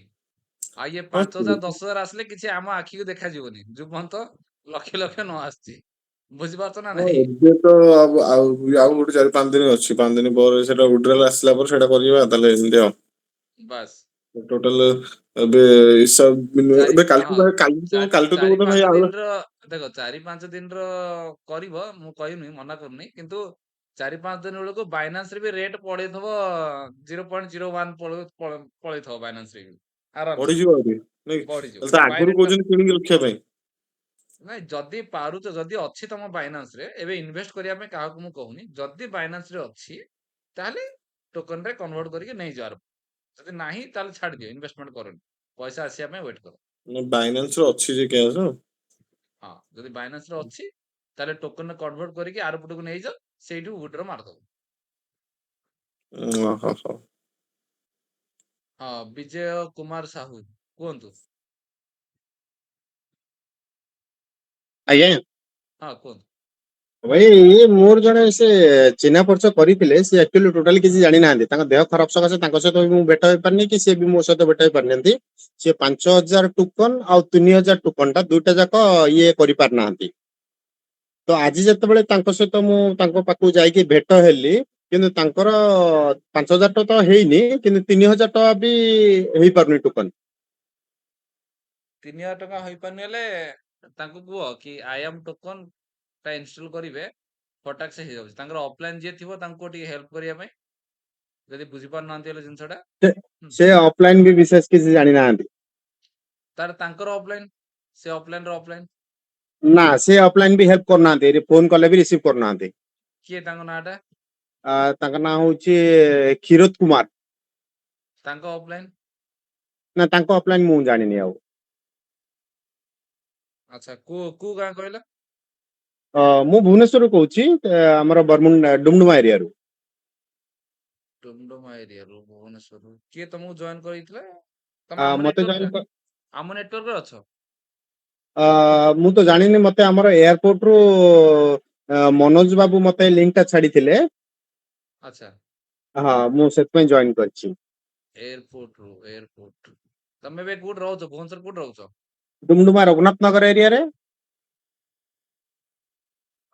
ଆଉ ଇଏ ହଁ 5000 10,000 ଆସିଲେ କିଛି ଆମ ଆଖିକୁ ଦେଖାଯିବନି, ଯୋଉ ପର୍ଯ୍ୟନ୍ତ ଲକ୍ଷ ଲକ୍ଷ ନ ଆସିଛି। ବୁଝିପାରୁଛ ନା ହଁ, ନାଇଁ? ଏବେ ତ ଆଉ ଗୋଟେ 4-5 ଦିନ ଅଛି, 5 ଦିନ ପରେ ସେଟା ୱିଡ୍ରାଲ ଆସିଲା ପରେ ସେଟା କରିବା ତାହେଲେ ଏମିତି ଆଉ। ବାସ୍ ଟୋଟାଲ ଏବେ ହିସାବ ଚାରି ଏବେ ହଁ କାଲିଠୁ ତ ଚାରି ବୋଧେ ଭାଇ ପାଞ୍ଚ ଆଉ ଦିନର ଦେଖ, 4-5 ଦିନର କରିବ, ମୁଁ କହିନି, ମନା କରୁନି, କିନ୍ତୁ 4-5 ଦିନ ବେଳକୁ ବାଇନାନ୍ସ ରେ ବି ରେଟ୍ ପଳେଇଥିବ, 0.01 ପଳେଇଥିବ ବାଇନାନ୍ସ ରେ ବି ଆରାମସେ ବଢିଯିବ ଆହୁରି ନାଇଁ କି? ବଢିଯିବ। ତାହେଲେ ତ ବାଇ ଆଗରୁ ରେଟ୍ ଟା କହୁଛନ୍ତି କିଣିକି ରଖିବା ପାଇଁ। ନାଇଁ, ଯଦି ପାରୁଛ, ଯଦି ଅଛି ତମ ବାଇନାନ୍ସ ରେ, ଏବେ ଇନଭେଷ୍ଟ କରିବା ପାଇଁ କାହାକୁ ମୁଁ କହୁନି, ଯଦି ବାଇନାନ୍ସ ରେ ଅଛି ତାହେଲେ ଟୋକନ ରେ କନଭର୍ଟ କରିକି ନେଇଯାଅ। ଯଦି ନାହିଁ ତାହେଲେ ଛାଡିଦିଅ, ଇନଭେଷ୍ଟମେଣ୍ଟ କରନି, ପଇସା ଆସିବା ପାଇଁ ୱେଟ୍ କର। ବାଇନାନ୍ସ ରେ ଅଛି ଯେ କ୍ୟାସ୍। ହଁ, ଯଦି ବାଇନାନ୍ସ ରେ ଅଛି ତାହେଲେ ଟୋକନ କନଭର୍ଟ କରିକି ଆର ପଟକୁ ନେଇଯାଅ, ସେଇଠୁ ୱିଡ୍ର ମାରିଦବ। ଓହୋ। ହଁ, ବିଜୟ କୁମାର ସାହୁ କୁହନ୍ତୁ। ଆଜ୍ଞା ହଁ କୁହନ୍ତୁ। ଭାଇ, ଇଏ ମୋର ଜଣେ ସେ ଚିହ୍ନା ପରିଚୟ କରିଥିଲେ, ସେ ଆକ୍ଚୁଆଲି ଟୋଟାଲି କିଛି ଜାଣିନାହାନ୍ତି। ତାଙ୍କ ଦେହ ଖରାପ ସକାଶେ ତାଙ୍କ ସହିତ ବି ମୁଁ ଭେଟ ହେଇପାରିନି, କି ସେ ବି ମୋ ସହିତ ଭେଟ ହେଇପାରିନାହାନ୍ତି। ସେ 5000 ଟୋକନ ଆଉ 3000 ଟୋକନ ଟା ଦୁଇଟା ଯାକ ଇଏ କରିପାରିନାହାନ୍ତି। ତ ଆଜି ଯେତେବେଳେ ତାଙ୍କ ସହିତ ମୁଁ ତାଙ୍କ ପାଖକୁ ଯାଇକି ଭେଟ ହେଲି, କିନ୍ତୁ ତାଙ୍କର 5000 ଟଙ୍କା ତ ହେଇନି, କିନ୍ତୁ 3000 ଟଙ୍କା ବି ହେଇପାରୁନି ଟୋକନ। 3000 ଟଙ୍କା ହେଇପାରୁନି ହେଲେ ତାଙ୍କୁ କୁହ କି ଆଇଆମ୍ ଟୋକନ ଟା ଇନଷ୍ଟଲ କରିବେ, ଫଟାକ ସେ ହେଇଯାଉଛି। ତାଙ୍କର ଅଫଲାଇନ ଯିଏ ଥିବ ତାଙ୍କୁ ଟିକେ ହେଲ୍ପ କରିବା ପାଇଁ, ଯଦି ବୁଝିପାରୁନାହାନ୍ତି ହେଲେ ଜିନିଷଟା। ସେ ଅଫଲାଇନ ବି ବିଶେଷ କିଛି ଜାଣିନାହାନ୍ତି। ତାର ତାଙ୍କର ଅଫଲାଇନ, ସେ ଅଫଲାଇନ ର ଅଫଲାଇନ। ନା, ସେ ଅଫଲାଇନ ବି ହେଲ୍ପ କରୁନାହାନ୍ତି, ଫୋନ କଲେ ବି ରିସିଭ କରୁନାହାନ୍ତି। କିଏ ତାଙ୍କ ନାଁ ଟା? ତାଙ୍କ ନାଁ ହଉଛି କ୍ଷୀରୋଦ କୁମାର। ତାଙ୍କ ଅଫଲାଇନ? ନା, ତାଙ୍କ ଅଫଲାଇନ ମୁଁ ଜାଣିନି ଆଉ। ଆଚ୍ଛା, କୋଉ ଗାଁ କହିଲ? ମୁଁ ଭୁବନେଶ୍ୱରରୁ କହୁଛି, ଆମର ବରମୁଣ୍ଡା ଡୁମଡୁମା ଏରିଆରୁ। ଡୁମଡୁମା ଏରିଆରୁ, ଭୁବନେଶ୍ୱରରୁ। କିଏ ତମକୁ ଜଏନ କରିଥିଲା? ତମେ ଆମ ମତେ ନେଟୱାର୍କରେ, ଜଣେ ଆମ ନେଟୱାର୍କରେ ଅଛ? ମୁଁ ତ ଜାଣିନି, ମତେ ଆମର ଏୟାରପୋର୍ଟ ରୁ ମନୋଜ ବାବୁ ମତେ ଲିଙ୍କ ଟା ଛାଡିଥିଲେ। ଆଚ୍ଛା, ହଁ, ମୁଁ ସେଥିପାଇଁ ଜଏନ କରିଛି। ଏୟାରପୋର୍ଟ। ତମେ ଏବେ କୋଉଠି ରହୁଛ? ଭୁବନେଶ୍ୱର କୋଉଠି ରହୁଛ? ଡୁମଡୁମା ରଘୁନାଥ ନଗର ଏରିଆରେ।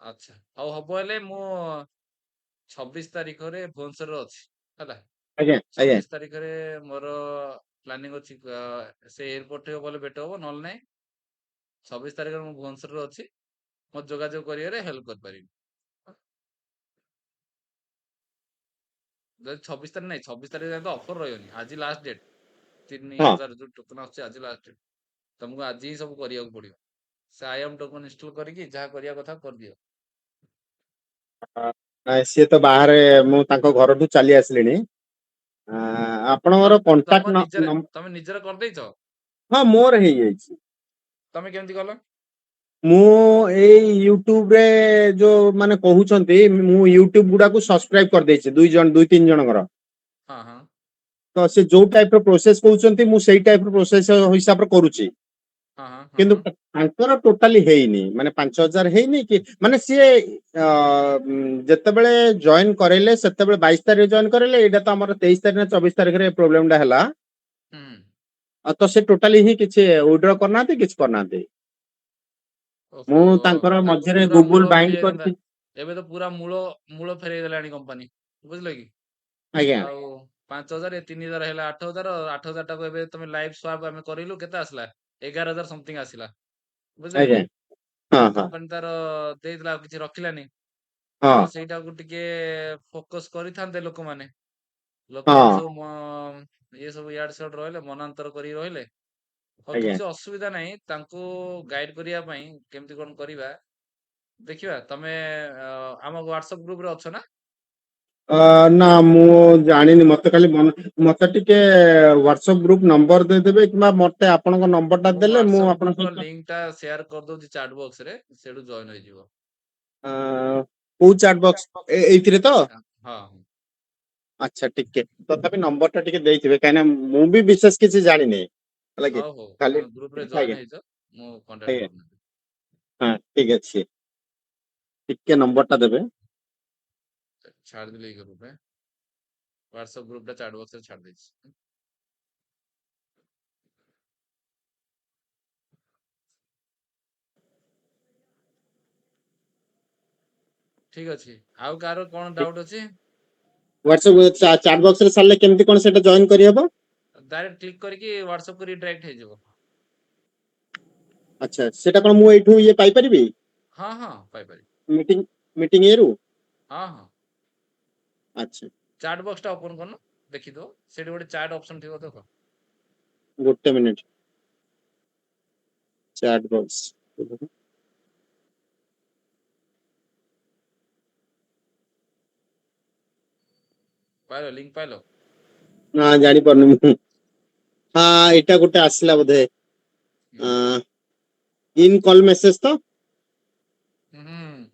ଆଚ୍ଛା, ହଉ, ହବ ହେଲେ ମୁଁ 26 ତାରିଖରେ ଭୁବନେଶ୍ୱରରେ ଅଛି, ହେଲା। ଆଜ୍ଞା ଆଜ୍ଞା 26 ତାରିଖରେ ମୋର ପ୍ଲାନିଂ ଅଛି, ସେ ଏୟାରପୋର୍ଟ ଗଲେ ଭେଟ ହବ, ନହେଲେ ନାହିଁ। 26 ତାରିଖରେ ମୁଁ ଭୁବନେଶ୍ୱରରେ ଅଛି, ମୋ ଯୋଗାଯୋଗ କରିବାରେ ହେଲ୍ପ କରିପାରିବି। ଯଦି 26 ତାରିଖ ନାଇଁ 26 ତାରିଖ ଯାଏଁ ତ ଅଫର ରହିବନି। ଆଜି ଲାଷ୍ଟ ଡେଟ୍। ହଁ 3000 ଯୋଉ ଟୋକନ ଆସୁଛି ଆଜି ଲାଷ୍ଟ ଡେଟ୍। ତମକୁ ଆଜି ହିଁ ସବୁ କରିବାକୁ ପଡିବ। ସେ ଆଇଏମ୍ ଟୋକନ ଇନଷ୍ଟଲ କରିକି ଯାହା କରିବା କଥା କରିଦିଅ। ନାଇଁ ସିଏ ତ ବାହାରେ, ମୁଁ ତାଙ୍କ ଘରଠୁ ଚାଲି ଆସିଲିଣି। ଆପଣଙ୍କର କଣ୍ଟାକ୍ଟ ତମେ ନିଜର କରିଦେଇଛ? ହଁ ମୋର ହେଇଯାଇଛି। ତମେ କେମିତି କଲ? ମୁଁ ଏଇ ୟୁଟ୍ୟୁବ ରେ ଯୋଉ ମାନେ କହୁଛନ୍ତି, ମୁଁ ୟୁଟ୍ୟୁବ ଗୁଡାକୁ ସବସ୍କ୍ରାଇବ କରିଦେଇଛି ଦୁଇ ତିନି ଜଣଙ୍କର। ହଁ ହଁ ତ ସେ ଯୋଉ ଟାଇପ ର ପ୍ରୋସେସ କହୁଛନ୍ତି ମୁଁ ସେଇ ଟାଇପ ର ପ୍ରୋସେସ ହିସାବରେ କରୁଛି। ହଁ ହଁ ହଁ କିନ୍ତୁ ହଁ ତାଙ୍କର ଟୋଟାଲି ହେଇନି, ମାନେ 5,000 ହେଇନି କି, ମାନେ ସିଏ ଯେତେବେଳେ ଜଏନ କରେଇଲେ ସେତେବେଳେ 22 ତାରିଖ ଜଏନ କରେଇଲେ, ଏଇଟା ତ ଆମର 23 ତାରିଖ ନା 24 ତାରିଖରେ ପ୍ରୋବ୍ଲେମ ଟା ହେଲା। ହୁଁ ତ ସେ ଟୋଟାଲି ହିଁ କିଛି ୱିଡ୍ର କରିନାହାନ୍ତି, କିଛି କରିନାହାନ୍ତି। ଓହୋ। ମୁଁ ତାଙ୍କର ତାଙ୍କୁ ମଝିରେ ପୁରା ମୂଳ ଗୁଗୁଲ ବାଇଣ୍ଡ ମିଳିଯାଇଥାନ୍ତା। କରିଛି। ଏବେ ତ ପୁରା ମୂଳ ଫେରେଇ ଦେଲାଣି କମ୍ପାନୀ, ବୁଝିଲ କି? ଆଜ୍ଞା ଆଉ 5,000 3,000 ହେଲା 8,000। 8,000 ଟାକୁ ଏବେ ତମେ ଲାଇଭ ସ୍ୱାପ ଆମେ କରିଲୁ, କେତେ ଆସିଲା? 11,000 ସମଥିଙ୍ଗ ଆସିଲା, ବୁଝିଲେ କି? ଆଜ୍ଞା ହଁ ଆଉ ହଁ କମ୍ପାନୀ ତାର ଦେଇଥିଲା, ଆଉ କିଛି ରଖିଲାନି। ହଁ ଯଦି ସେଇଟାକୁ ଟିକେ ଫୋକସ କରିଥାନ୍ତେ ଲୋକମାନେ ହଁ ସବୁ ଇଏ ସବୁ ଇଆଡେ ସିଆଡେ ରହିଲେ, ମନାନ୍ତର କରିକି ରହିଲେ। ହଉ ଆଜ୍ଞା। କିଛି ଅସୁବିଧା ନାହିଁ, ତାଙ୍କୁ ଗାଇଡ କରିବା ପାଇଁ କେମିତି କଣ କରିବା ଦେଖିବା। ତମେ ଆମ ହ୍ୱାଟ୍ସଆପ ଗ୍ରୁପରେ ଅଛ ନା? ନା ମୁଁ ଜାଣିନି, ମତେ ଖାଲି ମତେ ଟିକେ ହ୍ୱାଟ୍ସଆପ ଗ୍ରୁପ ନମ୍ବର ଦେଇଦେବେ, କିମ୍ବା ମତେ ଆପଣଙ୍କ ନମ୍ବର ଟା ମୁଁ ଦେଲେ ମୁଁ ହ୍ୱାଟ୍ସଆପ ଆପଣଙ୍କ ଗ୍ରୁପ ର ସହିତ ଲିଙ୍କ ଟା ସେୟାର କରିଦଉଛି ଚାଟ ବକ୍ସ ରେ, ସେଠୁ ଜଏନ ହେଇଯିବ। କୋଉ ଚାଟ ବକ୍ସ, ଏଇଥିରେ ତ? ହଁ ଆଚ୍ଛା ଟିକେ ତଥାପି ନମ୍ବର ଟା ଟିକେ ଦେଇଥିବେ, କାହିଁକିନା ମୁଁ ବି ବିଶେଷ କିଛି ଜାଣିନି। ହେଲା କି ହଉ ହଉ, ଖାଲି ତମେ ଗ୍ରୁପ ରେ ଆଜ୍ଞା ଜଏନ ହେଇଛ, ମୁଁ କଣ୍ଟାକ୍ଟ ଆଜ୍ଞା କରିନେବି। ହଁ ଠିକ ଅଛି, ଟିକେ ନମ୍ବର ଟା ଦେବେ। ଛାଡ଼ିଦେଲି ଏଇ ଗ୍ରୁପରେ, ହ୍ୱାଟ୍ସଆପ ଗ୍ରୁପ ଟା ଚାଟ ବକ୍ସ ରେ ଛାଡ଼ି ଦେଇଛି। ଠିକ ଅଛି, ଆଉ କାହାର କଣ ଡାଉଟ ଅଛି? ହ୍ୱାଟ୍ସଆପ ଚାଟ ବକ୍ସ ରେ ଛାଡିଲେ କେମିତି କଣ ସେଟା ଜଏନ କରିହବ? ଡାଇରେକ୍ଟ କ୍ଲିକ୍ କରିକି ହ୍ୱାଟ୍ସଆପ କରି ଡାଇରେକ୍ଟ ହେଇଯିବ। ଆଚ୍ଛା ସେଟା କଣ ମୁଁ ଏଇଠୁ ଇଏ ପାଇପାରିବି? ହଁ ହଁ ପାଇପାରିବି। ମିଟିଂ ମିଟିଂ ଇଏରୁ? ହଁ ହଁ, ଆଚ୍ଛା ଚାଟ୍ ବକ୍ସ ଟା ଓପନ କରୁନ, ଦେଖିଦବ ସେଠି ଗୋଟେ ଚାଟ୍ ଅପସନ ଥିବ ଦେଖ। ଗୋଟେ ମିନିଟ, ଚାଟ ବକ୍ସ ପାଇଲ, ଲିଙ୍କ ପାଇଲ? ନା ଜାଣିପାରୁନି ମୁଁ। ହଁ ଏଇଟା ଗୋଟେ ଆସିଲା ବୋଧେ, ହୁଁ ଇନ କଲ ମେସେଜ ତ? ହୁଁ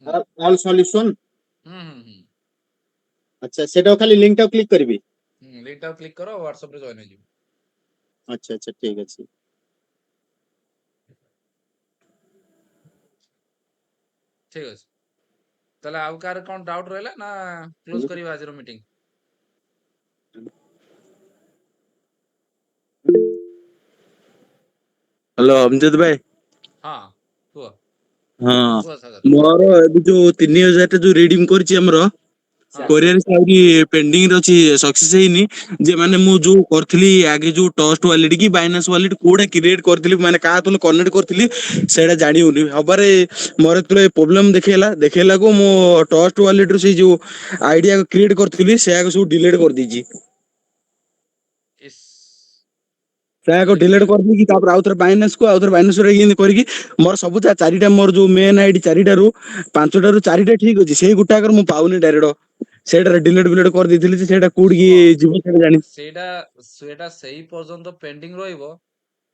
ହୁଁ ଅଲ ସଲ୍ୟୁସନ। ହୁଁ ହୁଁ ହୁଁ ଆଚ୍ଛା ସେଟା ଖାଲି ଲିଙ୍କ ଟାକୁ କ୍ଲିକ୍ କରିବି? ଲିଙ୍କ ଟାକୁ କ୍ଲିକ୍ କର, ହ୍ୱାଟ୍ସଆପ ରେ ଜଏନ ହେଇଯିବ। ଆଚ୍ଛା ଆଚ୍ଛା ଠିକ ଅଛି। ଠିକ ଅଛି, ତାହେଲେ ଆଉ କାହାର କଣ ଡାଉଟ ରହିଲା ନା କ୍ଲୋଜ କରିବା ଆଜିର ମିଟିଂ? ହ୍ୟାଲୋ ଅମଜଦ ଭାଇ। ହଁ କୁହ ହଁ କୁହ ସାଗର। ମୋର ଏବେ ଯୋଉ 3,000 ଟା ଯୋଉ ରିଡିମ କରିଛି ଆମର, ହଁ କରିବାରେ ଆହୁରି ପେଣ୍ଡିଂ ରେ ଅଛି, ସକ୍ସେସ ହେଇନି। ଯେ ହଁ ମାନେ ମୁଁ ଯୋଉ କରିଥିଲି ଆଗେ ଯୋଉ ଟଷ୍ଟ ୱାଲେଟ କି ବାଇନାନ୍ସ ୱାଲେଟ କୋଉଟା କ୍ରିଏଟ କରିଥିଲି, ମାନେ କାହା ତୁଲେ କନେକ୍ଟ କରିଥିଲି ସେଇଟା ଜାଣି ହଉନି। ହବାରେ ମୋର ଯେତେବେଳେ ପ୍ରୋବ୍ଲେମ ଦେଖେଇଲାକୁ ମୁଁ ଟଷ୍ଟ ୱାଲେଟ ରୁ ସେଇ ଯୋଉ ଆଇଡିଆ କ୍ରିଏଟ କରିଥିଲି ସେଇଆକୁ ସବୁ ଡିଲେଟ କରିଦେଇଛି। ଇସ୍ ସେଇଆକୁ ତାହେଲେ ଡିଲେଟ କରିଦେଇକି ତାପରେ ଆଉଥରେ ବାଇନାନ୍ସକୁ ଆଉଥରେ ବାଇନାନ୍ସ ରେ ଇନ୍ତି କରିକି ମୋର ସବୁ ଚାରିଟା ମୋର ଯୋଉ ମେନ୍ ଆଇଡି ଚାରିଟାରୁ ପାଞ୍ଚଟାରୁ ଚାରିଟା ଠିକ ଅଛି, ସେଇ ଗୋଟାକରେ ମୁଁ ପାଉନି ଡାଇରେକ୍ଟ। ସେଇଟାରେ ଡିଲେଟ ବିଲେଟ କରିଦେଇଥିଲି ଯେ ସେଇଟା କୋଉଠିକି ଶୁଣ, ଯିବ ସେଇଟା ଜାଣି ସେଇଟା ସେଇ ପର୍ଯ୍ୟନ୍ତ ପେଣ୍ଡିଂ ରହିବ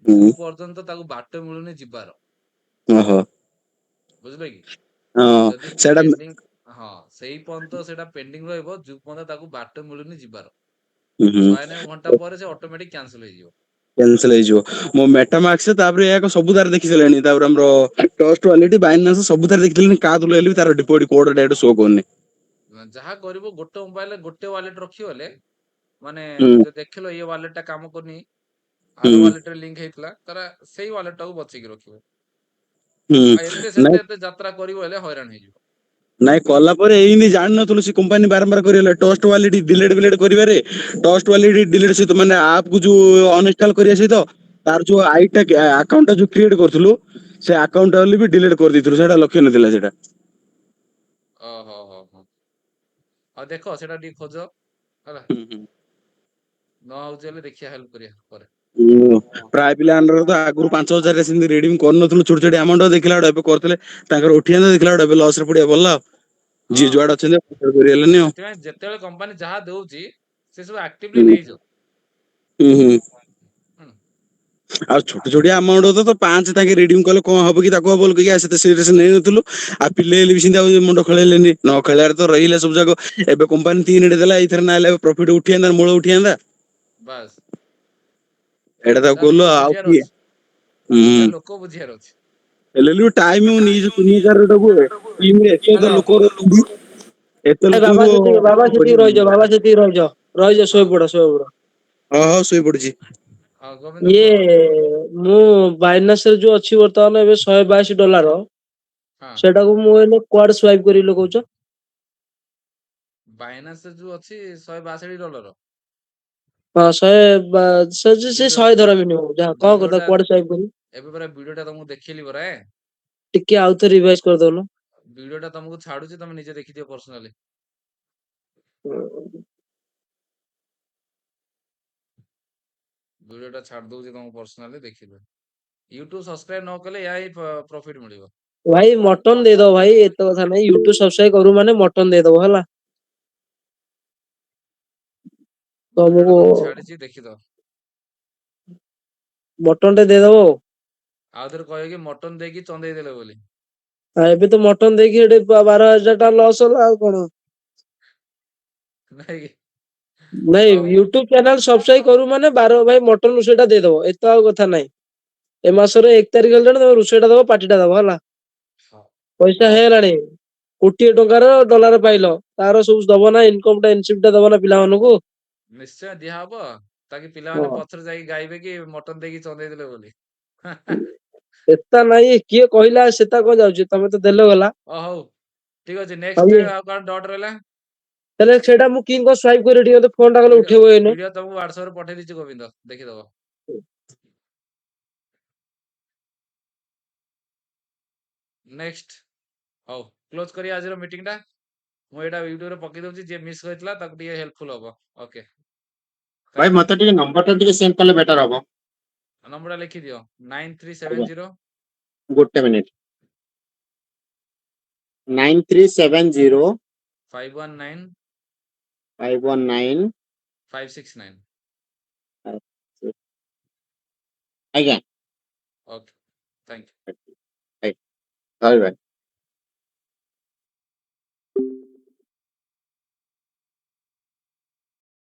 ହୁଁ ଯୋଉ ପର୍ଯ୍ୟନ୍ତ ତାକୁ ବାଟ ମିଳୁନି ଯିବାର। ଓହୋ ବୁଝିଲେ କି? ହଁ ଯଦି ସେଇଟା ପେଣ୍ଡିଂ, ହଁ ସେଇ ପର୍ଯ୍ୟନ୍ତ ସେଇଟା ପେଣ୍ଡିଂ ରହିବ ଯୋଉ ପର୍ଯ୍ୟନ୍ତ ତାକୁ ବାଟ ମିଳୁନି ଯିବାର। ହୁଁ 100-9 ଘଣ୍ଟା ପରେ ସେ ଅଟୋମେଟିକ କ୍ୟାନସଲ ହେଇଯିବ। କ୍ୟାନସଲ ହେଇଯିବ। ମୋ ମେଟାମାକ୍ସ ତାପରେ ଏକ ସବୁ ତାର ଦେଖି ସାରିଲାଣି, ତାପରେ ଆମର ଟଷ୍ଟ ୱାଲେଟ ବାଇନାନ୍ସ ସବୁ ଥିରେ ଦେଖିସାରିଲିଣି, କାହା ଥ୍ରୁ ହେଲେ ବି ତାର ଡିପୋଜିଟ କୋଡ ଡାଇରେକ୍ଟ ଶୋ କରୁନି। ଯାହା କରିବ ଗୋଟେ ମୋବାଇଲରେ ଗୋଟେ ୱାଲେଟ ରଖିଗଲେ, ମାନେ ହୁଁ ଯଦି ଦେଖିଲ ଇଏ ୱାଲେଟ ଟା କାମ କରୁନି, ହୁଁ ଆର ୱାଲେଟ ରେ ଲିଙ୍କ ହେଇଥିଲା, ତାର ସେଇ ୱାଲେଟ ଟାକୁ ବଞ୍ଚେଇକି ରଖିବ। ହୁଁ ଆଉ ଏତେ ନାଇଁ ସେତେ ଏତେ ଯାତ୍ରା କରିବ ହେଲେ ହଇରାଣ ହେଇଯିବ। ନାଇଁ କଲା ପରେ ଏଇନି ଜାଣିନଥିଲୁ ସେ କମ୍ପାନୀ ବାରମ୍ବାର କରିଗଲା ଟଷ୍ଟ ୱାଲେଟ ଡିଲେଟ ବିଲେଟ କରିବାରେ। ଟଷ୍ଟ ୱାଲେଟ ଡିଲେଟ ସହିତ ମାନେ ଆପ୍ କୁ ଯୋଉ ଅନଇନଷ୍ଟାଲ କରିବା ସହିତ ତାର ଯୋଉ ଆଇଡି ଟା ଆକାଉଣ୍ଟ ଟା ଯୋଉ କ୍ରିଏଟ କରିଥିଲୁ, ସେ ଆକାଉଣ୍ଟ ଟା ବି ଡିଲେଟ କରିଦେଇଥିଲୁ, ସେଇଟା ଲକ୍ଷ୍ୟ ନଥିଲା ସେଇଟା। ଓହୋ ହୋ ହୋ, ଆଉ ଦେଖ ସେଇଟା ଟିକେ ଖୋଜ ହେଲା ହୁଁ, ହୁଁ। ନ ହଉଛି ହେଲେ ଦେଖିବା ହେଲ୍ପ କରିବା ପରେ। ପ୍ରାୟ ପିଲାମାନଙ୍କର ତ ଆଗରୁ 5,000 ସେମିତି ରିଡିମ୍ କରୁନଥିଲୁ, ଛୋଟ ଛୋଟ ଆମାଉଣ୍ଟ ଦେଖିଲା ବେଳକୁ ଏବେ କରିଥିଲେ ତାଙ୍କର ଉଠିଆନ୍ତା, ଦେଖିଲା ବେଳକୁ ଏବେ ଲସ୍ ରେ ପଡିଆ ପଡିଲା ଆଉ। ଯିଏ ହଁ ଯୁଆଡେ ଅଛନ୍ତି ଆଉ କରିହେଲାନି ଆଉ। ସେଥିପାଇଁ ଯେତେବେଳେ କମ୍ପାନୀ ଯାହା ଦଉଛି ସେ ସବୁ ଆକ୍ଟିଭଲି ହୁଁ ନେଇଯାଅ। ହୁଁ ହୁଁ। ହୁଁ। ଆଉ ଛୋଟ ଛୋଟିଆ ଆମାଉଣ୍ଟ ତ 5 ତାଙ୍କେ ରିଡିମ୍ କଲେ କଣ ହବ କି ତାକୁ ହବ ବୋଲି କହିକି ସେତେ ସିରିୟସ୍ ନେଇନଥିଲୁ। ଆଉ ପିଲେଇଲେ ବି ସେମିତି ଆଉ ମୁଣ୍ଡ ଖେଳେଇଲେନି, ନ ଖେଳିବାରେ ତ ରହିଲା ସବୁ ଯାକ। ଏବେ କମ୍ପାନୀ 3 ରେ ଦେଲା, ଏଇଥିରେ ନା ହେଲେ ପ୍ରଫିଟ୍ ଉଠିଆନ୍ତା, ମୂଳ ଉଠିଆନ୍ତା। ବାସ୍ ଏଇଟା ତାକୁ ତା କଲୁ ଲୋକ ଆଉ ବୁଝିବାର କିଏ। ଅଛି, ହୁଁ ତା ଲୋକ ବୁଝିବାର ଅଛି। ହେଲେ ବି ଟାଇମ୍ ହଉନି, ଏ ଯୋଉ 3,000 ଟିମରେ ଏତେ ହ୍ୟାଲୋ ଲୋକ ରହୁଛନ୍ତି, ଏତେ ଏ ବାବା ଲୋକଙ୍କୁ ସେତିକି, ବାବା ସେତିକି ରହିଯାଅ, ବାବା ସେତିକି ରହିଯାଅ, ରହିଯାଅ, ହଁ ଶୋଇପଡ, ଶୋଇପଡ। ହଁ ହଁ ଶୋଇପଡିଛି। ହଁ ଗୋବିନ୍ଦ ଇଏ କୁହ। ମୁଁ ବାଇନାନ୍ସରେ ଯୋଉ ଅଛି ବର୍ତ୍ତମାନ ଏବେ $182, ହଁ ସେଟାକୁ ମୁଁ ଏଇନେ କୁଆଡେ ସ୍ୱାଇପ କରିବି କହୁଛ? ବାଇନାନ୍ସରେ ଯୋଉ ଅଛି $162, ହଁ ସେ ଭିଡିଓ 100 ଧର ମିନିମମ୍, ଯାହା କଣ କଥା ଭିଡିଓଟା କୁଆଡେ ସ୍ୱାଇପ କରିବି? ଏବେ ପରା ଭିଡିଓଟା ତମକୁ ଦେଖେଇଲି ପରା। ଟିକେ ଆଉଥରେ ରିଭାଇଜ କରିଦଉନ। ଭିଡିଓଟା ତମକୁ ଛାଡୁଛି, ତମେ ନିଜେ ଦେଖିଦିଅ ପର୍ସନାଲି। ଭିଡିଓଟା ଛାଡି ଦଉଛି ତମକୁ ପର୍ସନାଲି, ଦେଖିଦିଅ। ୟୁଟ୍ୟୁବ ସବସ୍କ୍ରାଇବ ନ କଲେ ଏହା ହିଁ ପ୍ରଫିଟ ମିଳିବ। ଭାଇ ମଟନ ଦେଇଦବ ଭାଇ, ଏତେ କଥା ନାଇଁ, ୟୁଟ୍ୟୁବ ସବସ୍କ୍ରାଇବ କରୁ ମାନେ ମଟନ ଦେଇଦବ ହେଲା। ଭିଡିଓଟା ତମକୁ ତମକୁ ଛାଡିଛି, ଦେଖିଦବ। ମଟନ ଟେ ଦେଇଦବ ଆଉ। ଆଉ ଥରେ କହିବେ କି ମଟନ ଦେଇକି ଚନ୍ଦେଇ ଦେଲେ ବୋଲି। ଏବେ ତ ମଟନ ଦେଇକି ଏଠି 12,000 ଲସ୍ ହେଲା ଆଉ କଣ। ନାଇଁ କି? ନାଇଁ ହଉ ୟୁଟ୍ୟୁବ ଚ୍ୟାନେଲ ସବସ୍କ୍ରାଇବ କରୁ ମାନେ ଭାଇ ମଟନ ରୋଷେଇଟା ଦେଇଦବ, ଏତେ ଆଉ କଥା ନାଇଁ। ଏ ମାସରେ 1 ତାରିଖ ହେଲାଣି, ତମେ ରୋଷେଇଟା ଦବ, ପାର୍ଟିଟା ଦବ ହେଲା। ହଉ ପଇସା ହଉ ହେଇଗଲାଣି, କୋଟିଏ ଟଙ୍କାର ଡଲାର ପାଇଲ, ତାର ସବୁ ଦବ ନା, ଇନକମ ଟା ଇନସିପ ଟା ଦବ ନା ପିଲାମାନଙ୍କୁ। ନିଶ୍ଚୟ ଦିଆହବ, ତାକି ପିଲାମାନେ ହଁ ପଛରେ ଯାଇକି ଗାଇବେ କି ମଟନ ଦେଇକି ଚନ୍ଦେଇ ଦେଲେ ବୋଲି। ସେଟା ନାଇଁ, କିଏ କହିଲା ସେଟା କଣ ଯାଉଛି, ତମେ ତ ଦେଲେ ଗଲା। ହଉ ଠିକ ଅଛି, ଆଉ ନେକ୍ସଟ ଆଉ କଣ ଡଟ୍ ରହିଲା? ହେଲେ ସେଇଟା ମୁଁ କିନ୍ତି କଣ ସ୍ୱାଇପ କରିବି, ଟିକେ ମତେ ଫୋନ ଟା କଲେ ଭିଡିଓ ଉଠେଇବ ଏଇନେ। ଭିଡିଓ ତମକୁ ହ୍ୱାଟ୍ସଆପରେ ପଠେଇ ଦେଇଛି ଗୋବିନ୍ଦ, ଦେଖିଦବ। ନେକ୍ସଟ, ହଉ କ୍ଲୋଜ କରିବା ଆଜିର ମିଟିଂ ଟା। ମୁଁ ଏଇଟା ୟୁଟ୍ୟୁବରେ ପକେଇ ଦଉଛି, ଯିଏ ମିସ୍ କରିଥିଲା ତାକୁ ଟିକେ ହେଲ୍ପଫୁଲ ହବ। ଓକେ, ଭାଇ ଥ୍ୟାଙ୍କ ୟୁ। ମତେ ଟିକେ ନମ୍ବର ଟା ଟିକେ ସେଣ୍ଡ କଲେ ବେଟର ହବ। ନମ୍ବରଟା ଲେଖିଦିଅ, ଆଜ୍ଞା 9370 ଗୋଟେ ମିନିଟ। 9370 519 519 569। ଆଜ୍ଞା। Okay, thank you. ଭାଇ ଭାଇ।